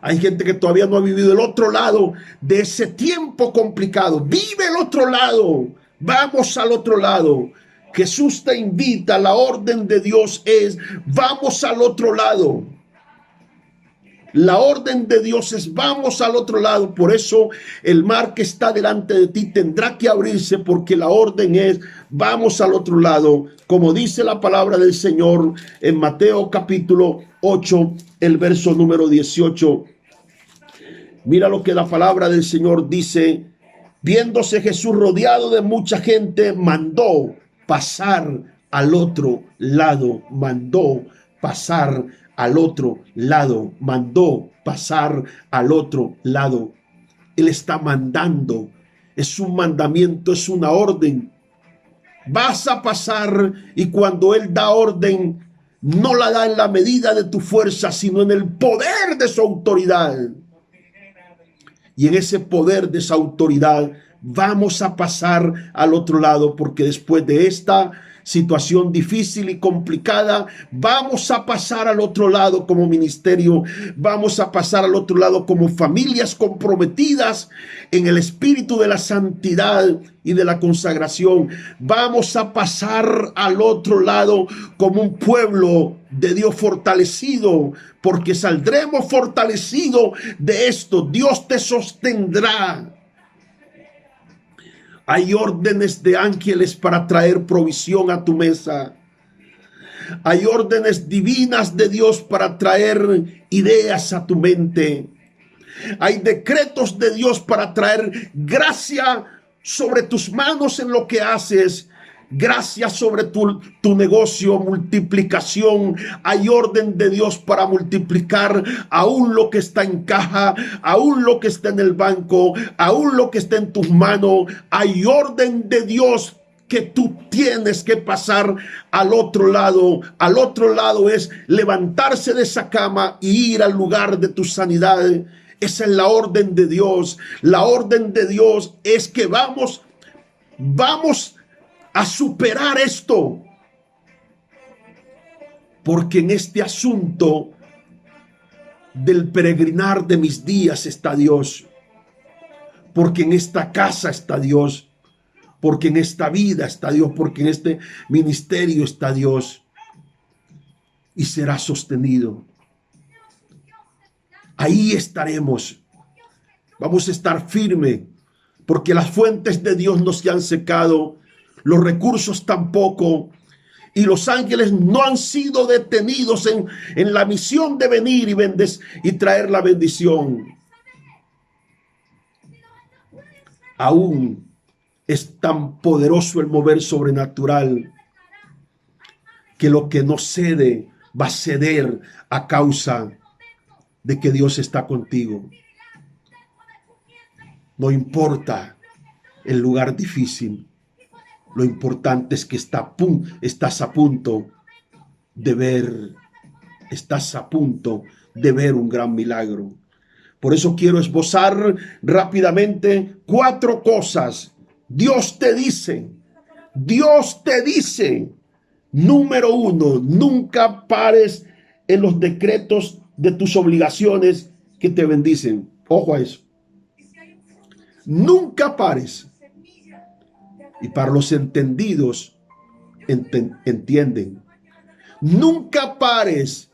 Hay gente que todavía no ha vivido el otro lado de ese tiempo complicado. Vive el otro lado. Vamos al otro lado. Jesús te invita. La orden de Dios es: vamos al otro lado. La orden de Dios es: vamos al otro lado. Por eso el mar que está delante de ti tendrá que abrirse, porque la orden es: vamos al otro lado. Como dice la palabra del Señor en Mateo capítulo 8, el verso número 18. Mira lo que la palabra del Señor dice: viéndose Jesús rodeado de mucha gente, mandó pasar al otro lado. Mandó pasar al otro lado. Mandó pasar al otro lado. Él está mandando. Es un mandamiento, es una orden. Vas a pasar, y cuando Él da orden, no la da en la medida de tu fuerza, sino en el poder de su autoridad. Y en ese poder de esa autoridad vamos a pasar al otro lado, porque después de esta situación difícil y complicada, vamos a pasar al otro lado como ministerio, vamos a pasar al otro lado como familias comprometidas en el espíritu de la santidad y de la consagración. Vamos a pasar al otro lado como un pueblo de Dios fortalecido, porque saldremos fortalecidos de esto. Dios te sostendrá. Hay órdenes de ángeles para traer provisión a tu mesa. Hay órdenes divinas de Dios para traer ideas a tu mente. Hay decretos de Dios para traer gracia sobre tus manos en lo que haces. Gracias sobre tu negocio, multiplicación. Hay orden de Dios para multiplicar aún lo que está en caja, aún lo que está en el banco, aún lo que está en tus manos. Hay orden de Dios que tú tienes que pasar al otro lado. Al otro lado es levantarse de esa cama y ir al lugar de tu sanidad. Esa es la orden de Dios. La orden de Dios es que vamos a superar esto. Porque en este asunto del peregrinar de mis días está Dios. Porque en esta casa está Dios. Porque en esta vida está Dios, porque en este ministerio está Dios. Y será sostenido. Ahí estaremos. Vamos a estar firmes, porque las fuentes de Dios no se han secado, los recursos tampoco, y los ángeles no han sido detenidos en la misión de venir y traer la bendición. Aún es tan poderoso el mover sobrenatural que lo que no cede va a ceder a causa de que Dios está contigo. No importa el lugar difícil, lo importante es que estás a punto de ver un gran milagro. Por eso quiero esbozar rápidamente 4 cosas. Dios te dice, número 1, nunca pares en los decretos de tus obligaciones que te bendicen. Ojo a eso. Nunca pares. Y para los entendidos, entienden. Nunca pares.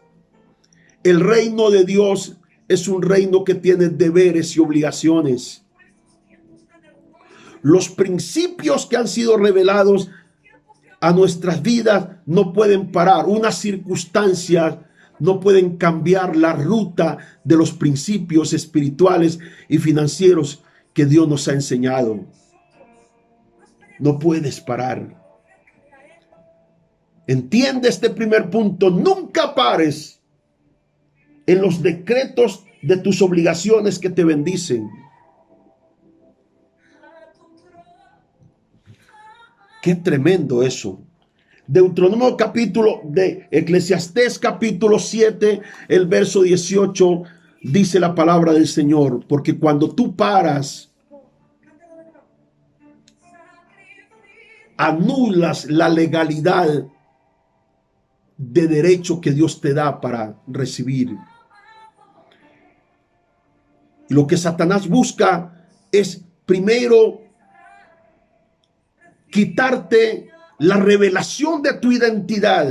El reino de Dios es un reino que tiene deberes y obligaciones. Los principios que han sido revelados a nuestras vidas no pueden parar. Unas circunstancias no pueden cambiar la ruta de los principios espirituales y financieros que Dios nos ha enseñado. No puedes parar. Entiende este primer punto. Nunca pares en los decretos de tus obligaciones que te bendicen. Qué tremendo eso. Deuteronomio de Eclesiastés capítulo 7, el verso 18, dice la palabra del Señor, porque cuando tú paras, anulas la legalidad de derecho que Dios te da para recibir. Y lo que Satanás busca es primero quitarte la revelación de tu identidad.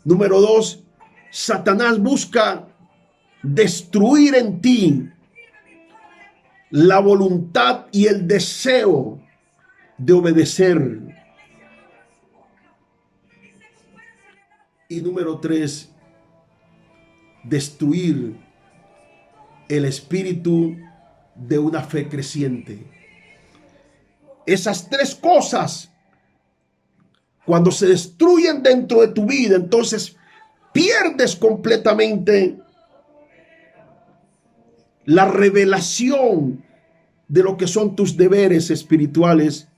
Número 2, Satanás busca destruir en ti la voluntad y el deseo de obedecer. Y número 3, destruir el espíritu de una fe creciente. Esas 3 cosas, cuando se destruyen dentro de tu vida, entonces pierdes completamente la revelación de lo que son tus deberes espirituales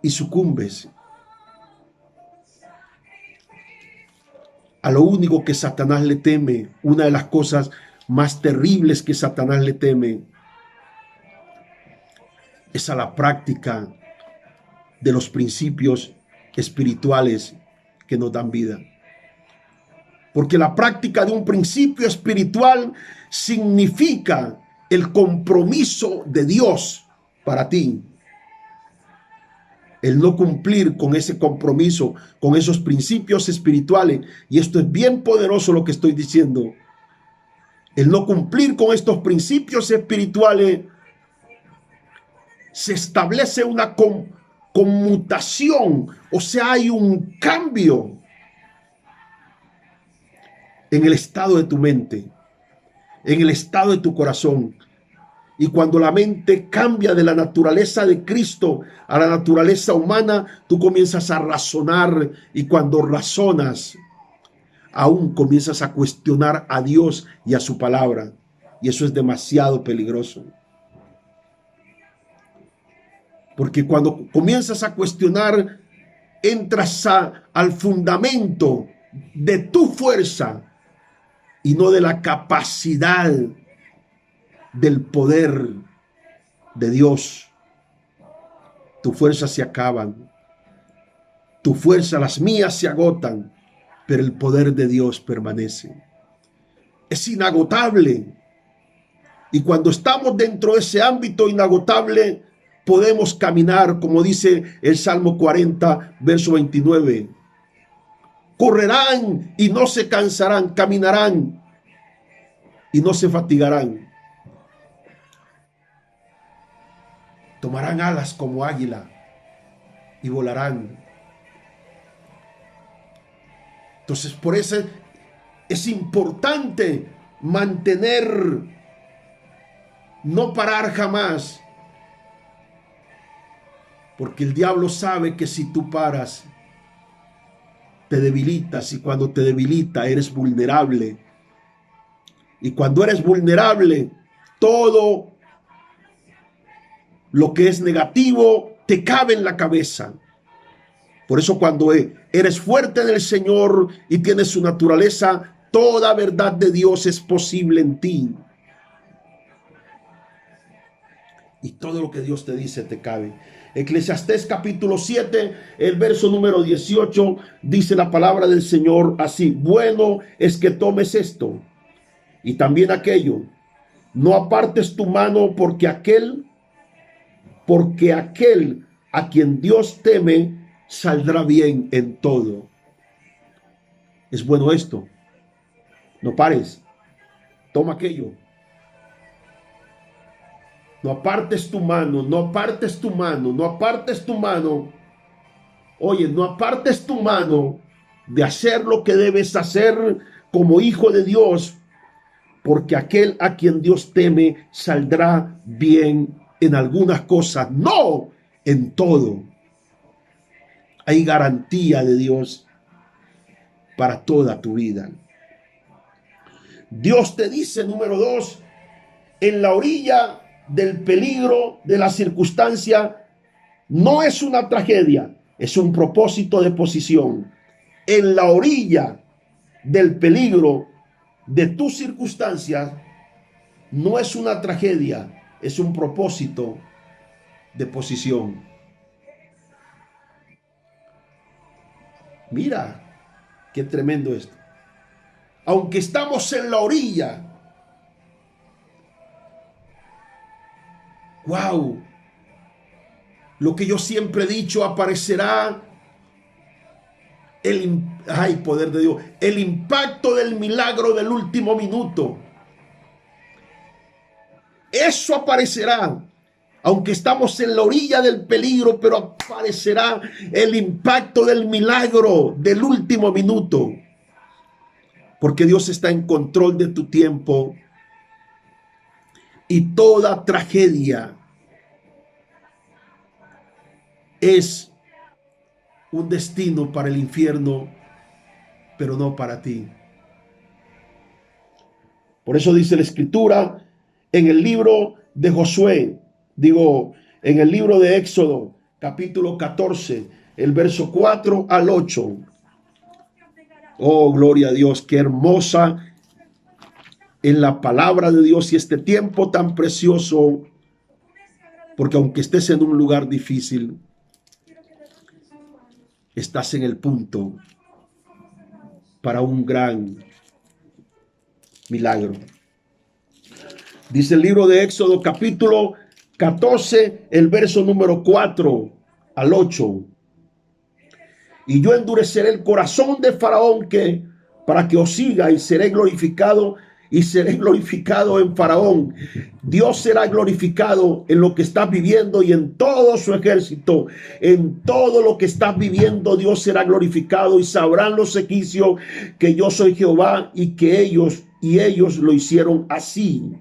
y sucumbes a lo único que Satanás le teme. Una de las cosas más terribles que Satanás le teme es a la práctica de los principios espirituales que nos dan vida. Porque la práctica de un principio espiritual significa el compromiso de Dios para ti. El no cumplir con ese compromiso, con esos principios espirituales, y esto es bien poderoso lo que estoy diciendo, el no cumplir con estos principios espirituales, se establece una conmutación, o sea, hay un cambio en el estado de tu mente, en el estado de tu corazón. Y cuando la mente cambia de la naturaleza de Cristo a la naturaleza humana, tú comienzas a razonar, y cuando razonas, aún comienzas a cuestionar a Dios y a su palabra. Y eso es demasiado peligroso. Porque cuando comienzas a cuestionar, entras al fundamento de tu fuerza y no de la capacidad del poder de Dios. Tu fuerza se acaban, tu fuerza, las mías se agotan, pero el poder de Dios permanece. Es inagotable. Y cuando estamos dentro de ese ámbito inagotable, podemos caminar, como dice el Salmo 40, verso 29. Correrán y no se cansarán, caminarán y no se fatigarán. Tomarán alas como águila y volarán. Entonces, por eso es importante mantener, no parar jamás, porque el diablo sabe que si tú paras, te debilitas, y cuando te debilita eres vulnerable. Y cuando eres vulnerable, todo lo que es negativo te cabe en la cabeza. Por eso cuando eres fuerte en el Señor y tienes su naturaleza, toda verdad de Dios es posible en ti. Y todo lo que Dios te dice te cabe. Eclesiastés capítulo 7, el verso número 18, dice la palabra del Señor así: bueno es que tomes esto y también aquello. No apartes tu mano porque aquel a quien Dios teme saldrá bien en todo. Es bueno esto. No pares. Toma aquello. No apartes tu mano, no apartes tu mano, no apartes tu mano. Oye, no apartes tu mano de hacer lo que debes hacer como hijo de Dios, porque aquel a quien Dios teme saldrá bien en algunas cosas, no en todo. Hay garantía de Dios para toda tu vida. Dios te dice, número 2, en la orilla del peligro, de la circunstancia, no es una tragedia, es un propósito de posición. En la orilla del peligro de tus circunstancias, no es una tragedia, es un propósito de posición. Mira, qué tremendo esto. Aunque estamos en la orilla, wow, lo que yo siempre he dicho, aparecerá poder de Dios, el impacto del milagro del último minuto. Eso aparecerá, aunque estamos en la orilla del peligro, pero aparecerá el impacto del milagro del último minuto, porque Dios está en control de tu tiempo. Y toda tragedia es un destino para el infierno, pero no para ti. Por eso dice la Escritura en el libro de Josué, en el libro de Éxodo, capítulo 14, el verso 4 al 8. Oh, gloria a Dios, qué hermosa en la palabra de Dios y este tiempo tan precioso, porque aunque estés en un lugar difícil, estás en el punto para un gran milagro. Dice el libro de Éxodo capítulo 14, el verso número 4 al 8. Y yo endureceré el corazón de Faraón para que os siga, y seré glorificado en Faraón. Dios será glorificado en lo que estás viviendo y en todo su ejército. En todo lo que estás viviendo, Dios será glorificado, y sabrán los egipcios que yo soy Jehová, y ellos lo hicieron así.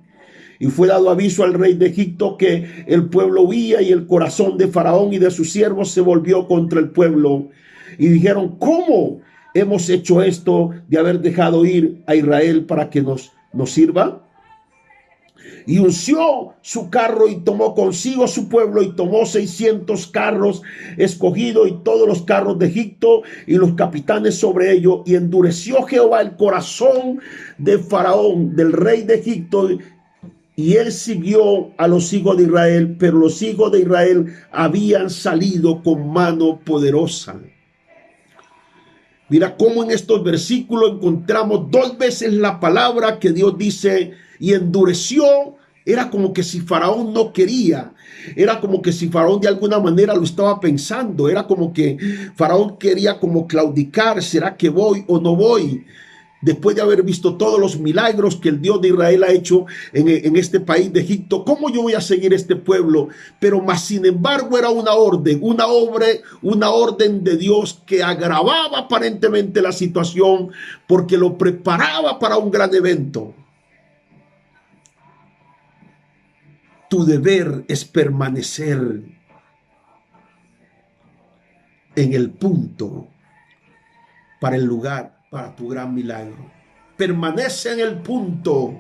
Y fue dado aviso al rey de Egipto que el pueblo huía, y el corazón de Faraón y de sus siervos se volvió contra el pueblo. Y dijeron: ¿cómo hemos hecho esto de haber dejado ir a Israel para que nos sirva? Y unció su carro y tomó consigo su pueblo y tomó 600 carros escogidos y todos los carros de Egipto y los capitanes sobre ellos. Y endureció Jehová el corazón de Faraón, del rey de Egipto, y él siguió a los hijos de Israel, pero los hijos de Israel habían salido con mano poderosa. Mira cómo en estos versículos encontramos 2 veces la palabra que Dios dice, y endureció. Era como que si Faraón no quería, era como que si Faraón de alguna manera lo estaba pensando, era como que Faraón quería como claudicar, ¿será que voy o no voy? Después de haber visto todos los milagros que el Dios de Israel ha hecho en este país de Egipto, ¿cómo yo voy a seguir este pueblo? Pero más sin embargo era una orden, una orden de Dios que agravaba aparentemente la situación porque lo preparaba para un gran evento. Tu deber es permanecer en el punto para el lugar, para tu gran milagro. Permanece en el punto.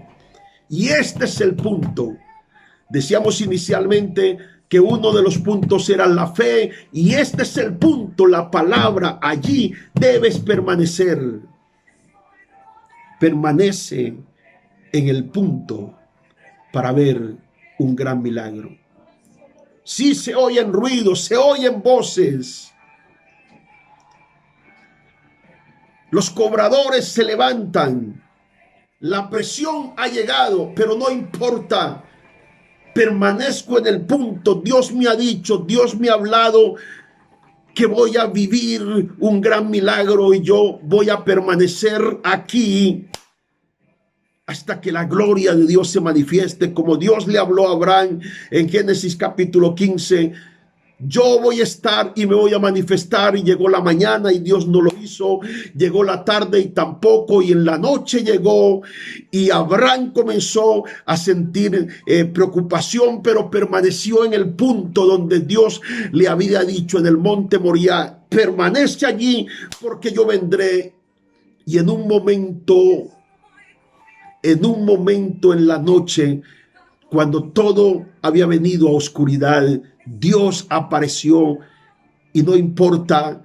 Y este es el punto. Decíamos inicialmente que uno de los puntos era la fe. Y este es el punto, la palabra. Allí debes permanecer. Permanece en el punto para ver un gran milagro. Sí se oyen ruidos, se oyen voces. Los cobradores se levantan. La presión ha llegado, pero no importa. Permanezco en el punto. Dios me ha dicho, Dios me ha hablado que voy a vivir un gran milagro y yo voy a permanecer aquí hasta que la gloria de Dios se manifieste, como Dios le habló a Abraham en Génesis capítulo 15. Yo voy a estar y me voy a manifestar. Y llegó la mañana y Dios no lo hizo. Llegó la tarde y tampoco. Y en la noche llegó. Y Abraham comenzó a sentir preocupación, pero permaneció en el punto donde Dios le había dicho en el monte Moriah: permanece allí porque yo vendré. Y en un momento en la noche, cuando todo había venido a oscuridad, Dios apareció. Y no importa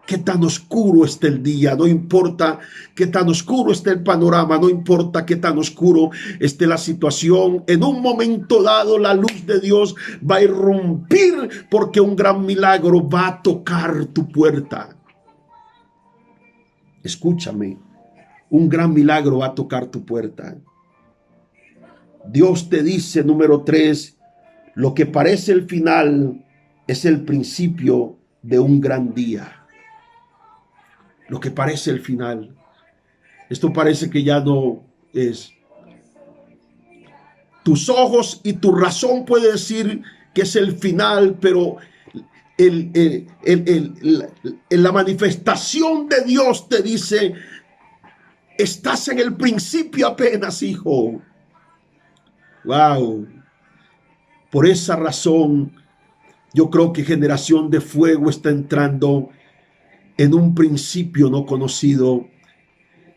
qué tan oscuro esté el día, no importa qué tan oscuro esté el panorama, no importa qué tan oscuro esté la situación, en un momento dado la luz de Dios va a irrumpir, porque un gran milagro va a tocar tu puerta. Escúchame, un gran milagro va a tocar tu puerta. Dios te dice, número 3, lo que parece el final es el principio de un gran día. Lo que parece el final. Esto parece que ya no es. Tus ojos y tu razón puede decir que es el final, pero la manifestación de Dios te dice: estás en el principio apenas, hijo. Wow. Por esa razón, yo creo que Generación de Fuego está entrando en un principio no conocido,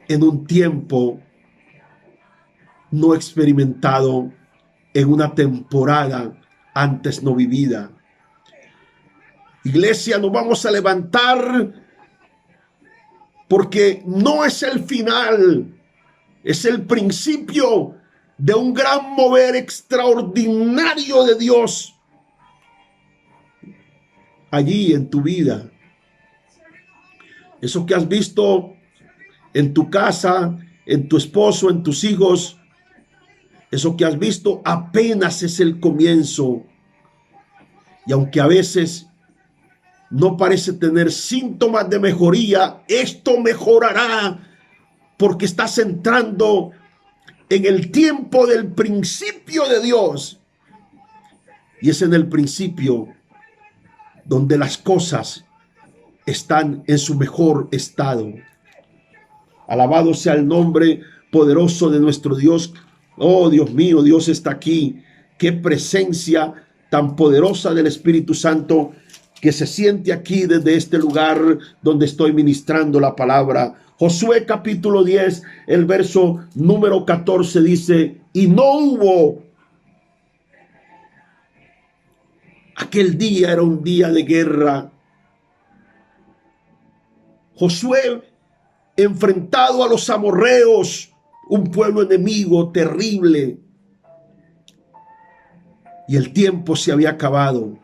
en un tiempo no experimentado, en una temporada antes no vivida. Iglesia, nos vamos a levantar, porque no es el final, es el principio de un gran mover extraordinario de Dios allí en tu vida. Eso que has visto en tu casa, en tu esposo, en tus hijos, eso que has visto apenas es el comienzo. Y aunque a veces no parece tener síntomas de mejoría, esto mejorará, porque estás entrando en el tiempo del principio de Dios. Y es en el principio donde las cosas están en su mejor estado. Alabado sea el nombre poderoso de nuestro Dios. Oh, Dios mío, Dios está aquí. Qué presencia tan poderosa del Espíritu Santo que se siente aquí desde este lugar donde estoy ministrando la palabra. Josué capítulo 10, el verso número 14 dice: y no hubo Aquel día era un día de guerra. Josué, enfrentado a los amorreos, un pueblo enemigo terrible, y el tiempo se había acabado.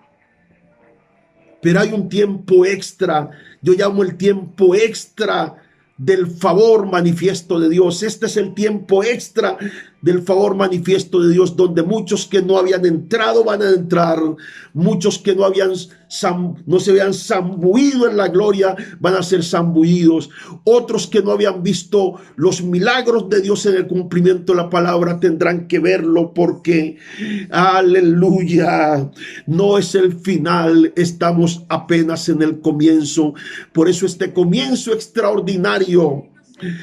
Pero hay un tiempo extra, yo llamo el tiempo extra del favor manifiesto de Dios. Este es el tiempo extra del favor manifiesto de Dios, donde muchos que no habían entrado van a entrar, muchos que no se habían zambuido en la gloria van a ser zambuidos, otros que no habían visto los milagros de Dios en el cumplimiento de la palabra tendrán que verlo, porque aleluya, no es el final, estamos apenas en el comienzo. Por eso este comienzo extraordinario,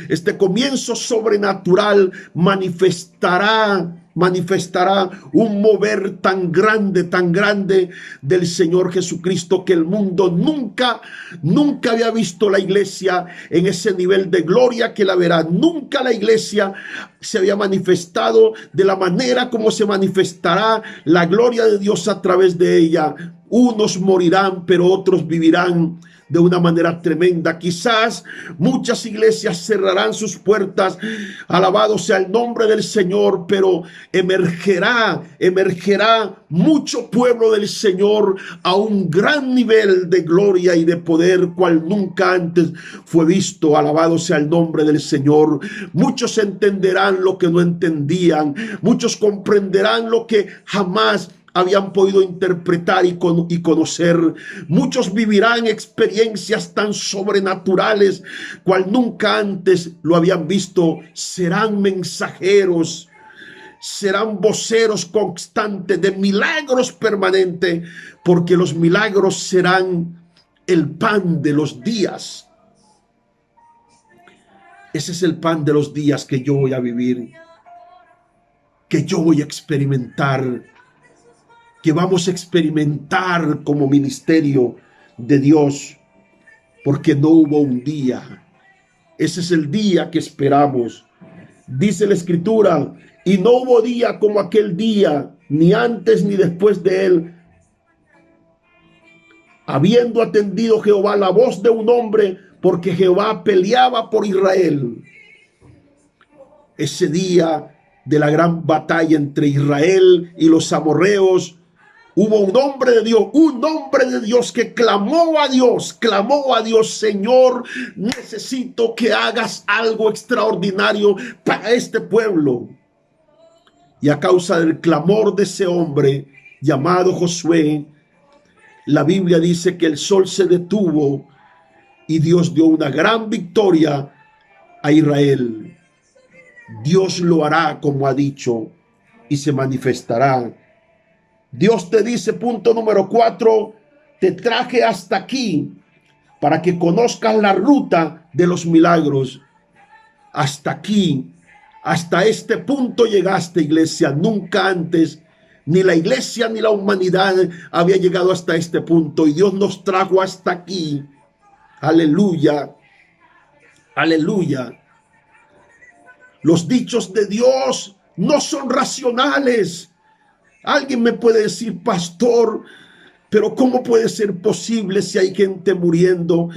este comienzo sobrenatural manifestará un mover tan grande del Señor Jesucristo, que el mundo nunca había visto la iglesia en ese nivel de gloria que la verá. Nunca la iglesia se había manifestado de la manera como se manifestará la gloria de Dios a través de ella. Unos morirán, pero otros vivirán de una manera tremenda. Quizás muchas iglesias cerrarán sus puertas, alabado sea el nombre del Señor, pero emergerá mucho pueblo del Señor a un gran nivel de gloria y de poder, cual nunca antes fue visto. Alabado sea el nombre del Señor. Muchos entenderán lo que no entendían, muchos comprenderán lo que jamás habían podido interpretar y conocer. Muchos vivirán experiencias tan sobrenaturales cual nunca antes lo habían visto. Serán mensajeros, serán voceros constantes de milagros permanentes, porque los milagros serán el pan de los días. Ese es el pan de los días que yo voy a vivir, que yo voy a experimentar, que vamos a experimentar como ministerio de Dios, porque no hubo un día. Ese es el día que esperamos. Dice la Escritura, y no hubo día como aquel día, ni antes ni después de él, habiendo atendido Jehová la voz de un hombre, porque Jehová peleaba por Israel. Ese día de la gran batalla entre Israel y los amorreos, hubo un hombre de Dios que clamó a Dios, Señor, necesito que hagas algo extraordinario para este pueblo. Y a causa del clamor de ese hombre llamado Josué, la Biblia dice que el sol se detuvo y Dios dio una gran victoria a Israel. Dios lo hará como ha dicho y se manifestará. Dios te dice, punto número 4, te traje hasta aquí para que conozcas la ruta de los milagros. Hasta aquí, hasta este punto llegaste, iglesia. Nunca antes, ni la iglesia ni la humanidad había llegado hasta este punto, y Dios nos trajo hasta aquí. Aleluya, aleluya. Los dichos de Dios no son racionales. Alguien me puede decir, pastor, pero ¿cómo puede ser posible si hay gente muriendo?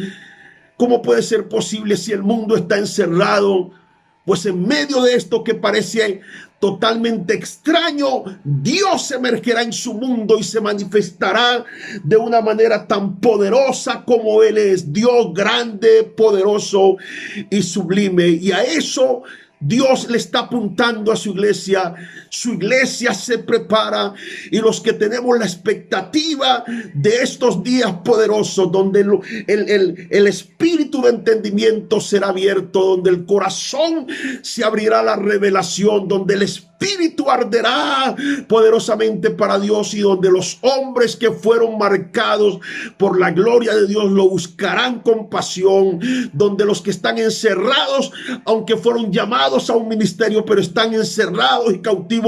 ¿Cómo puede ser posible si el mundo está encerrado? Pues en medio de esto que parece totalmente extraño, Dios emergerá en su mundo y se manifestará de una manera tan poderosa como Él es. Dios grande, poderoso y sublime. Y a eso Dios le está apuntando a su iglesia. Su iglesia se prepara, y los que tenemos la expectativa de estos días poderosos, donde el espíritu de entendimiento será abierto, donde el corazón se abrirá a la revelación, donde el espíritu arderá poderosamente para Dios, y donde los hombres que fueron marcados por la gloria de Dios lo buscarán con pasión, donde los que están encerrados, aunque fueron llamados a un ministerio pero están encerrados y cautivos,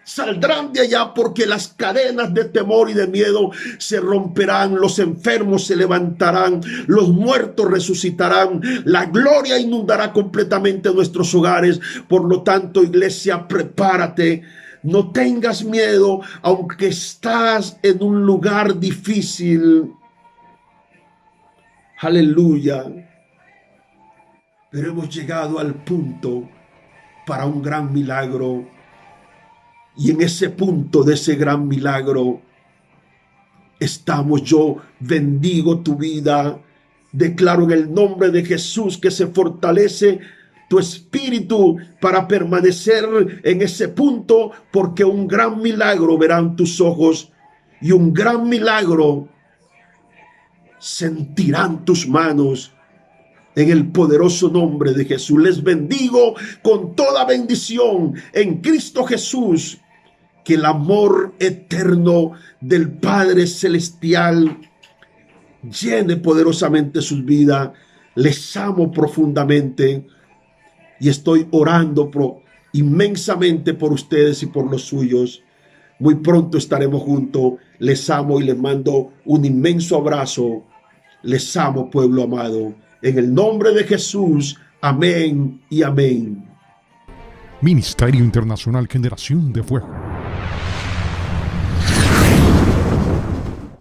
saldrán de allá, porque las cadenas de temor y de miedo se romperán, los enfermos se levantarán, los muertos resucitarán, la gloria inundará completamente nuestros hogares. Por lo tanto, iglesia, prepárate, No tengas miedo, aunque estás en un lugar difícil. Aleluya. Pero hemos llegado al punto para un gran milagro. Y en ese punto de ese gran milagro estamos. Yo bendigo tu vida. Declaro en el nombre de Jesús que se fortalece tu espíritu para permanecer en ese punto, porque un gran milagro verán tus ojos y un gran milagro sentirán tus manos. En el poderoso nombre de Jesús les bendigo con toda bendición en Cristo Jesús. Que el amor eterno del Padre Celestial llene poderosamente sus vidas. Les amo profundamente y estoy orando inmensamente por ustedes y por los suyos. Muy pronto estaremos juntos. Les amo y les mando un inmenso abrazo. Les amo, pueblo amado. En el nombre de Jesús. Amén y amén. Ministerio Internacional Generación de Fuego.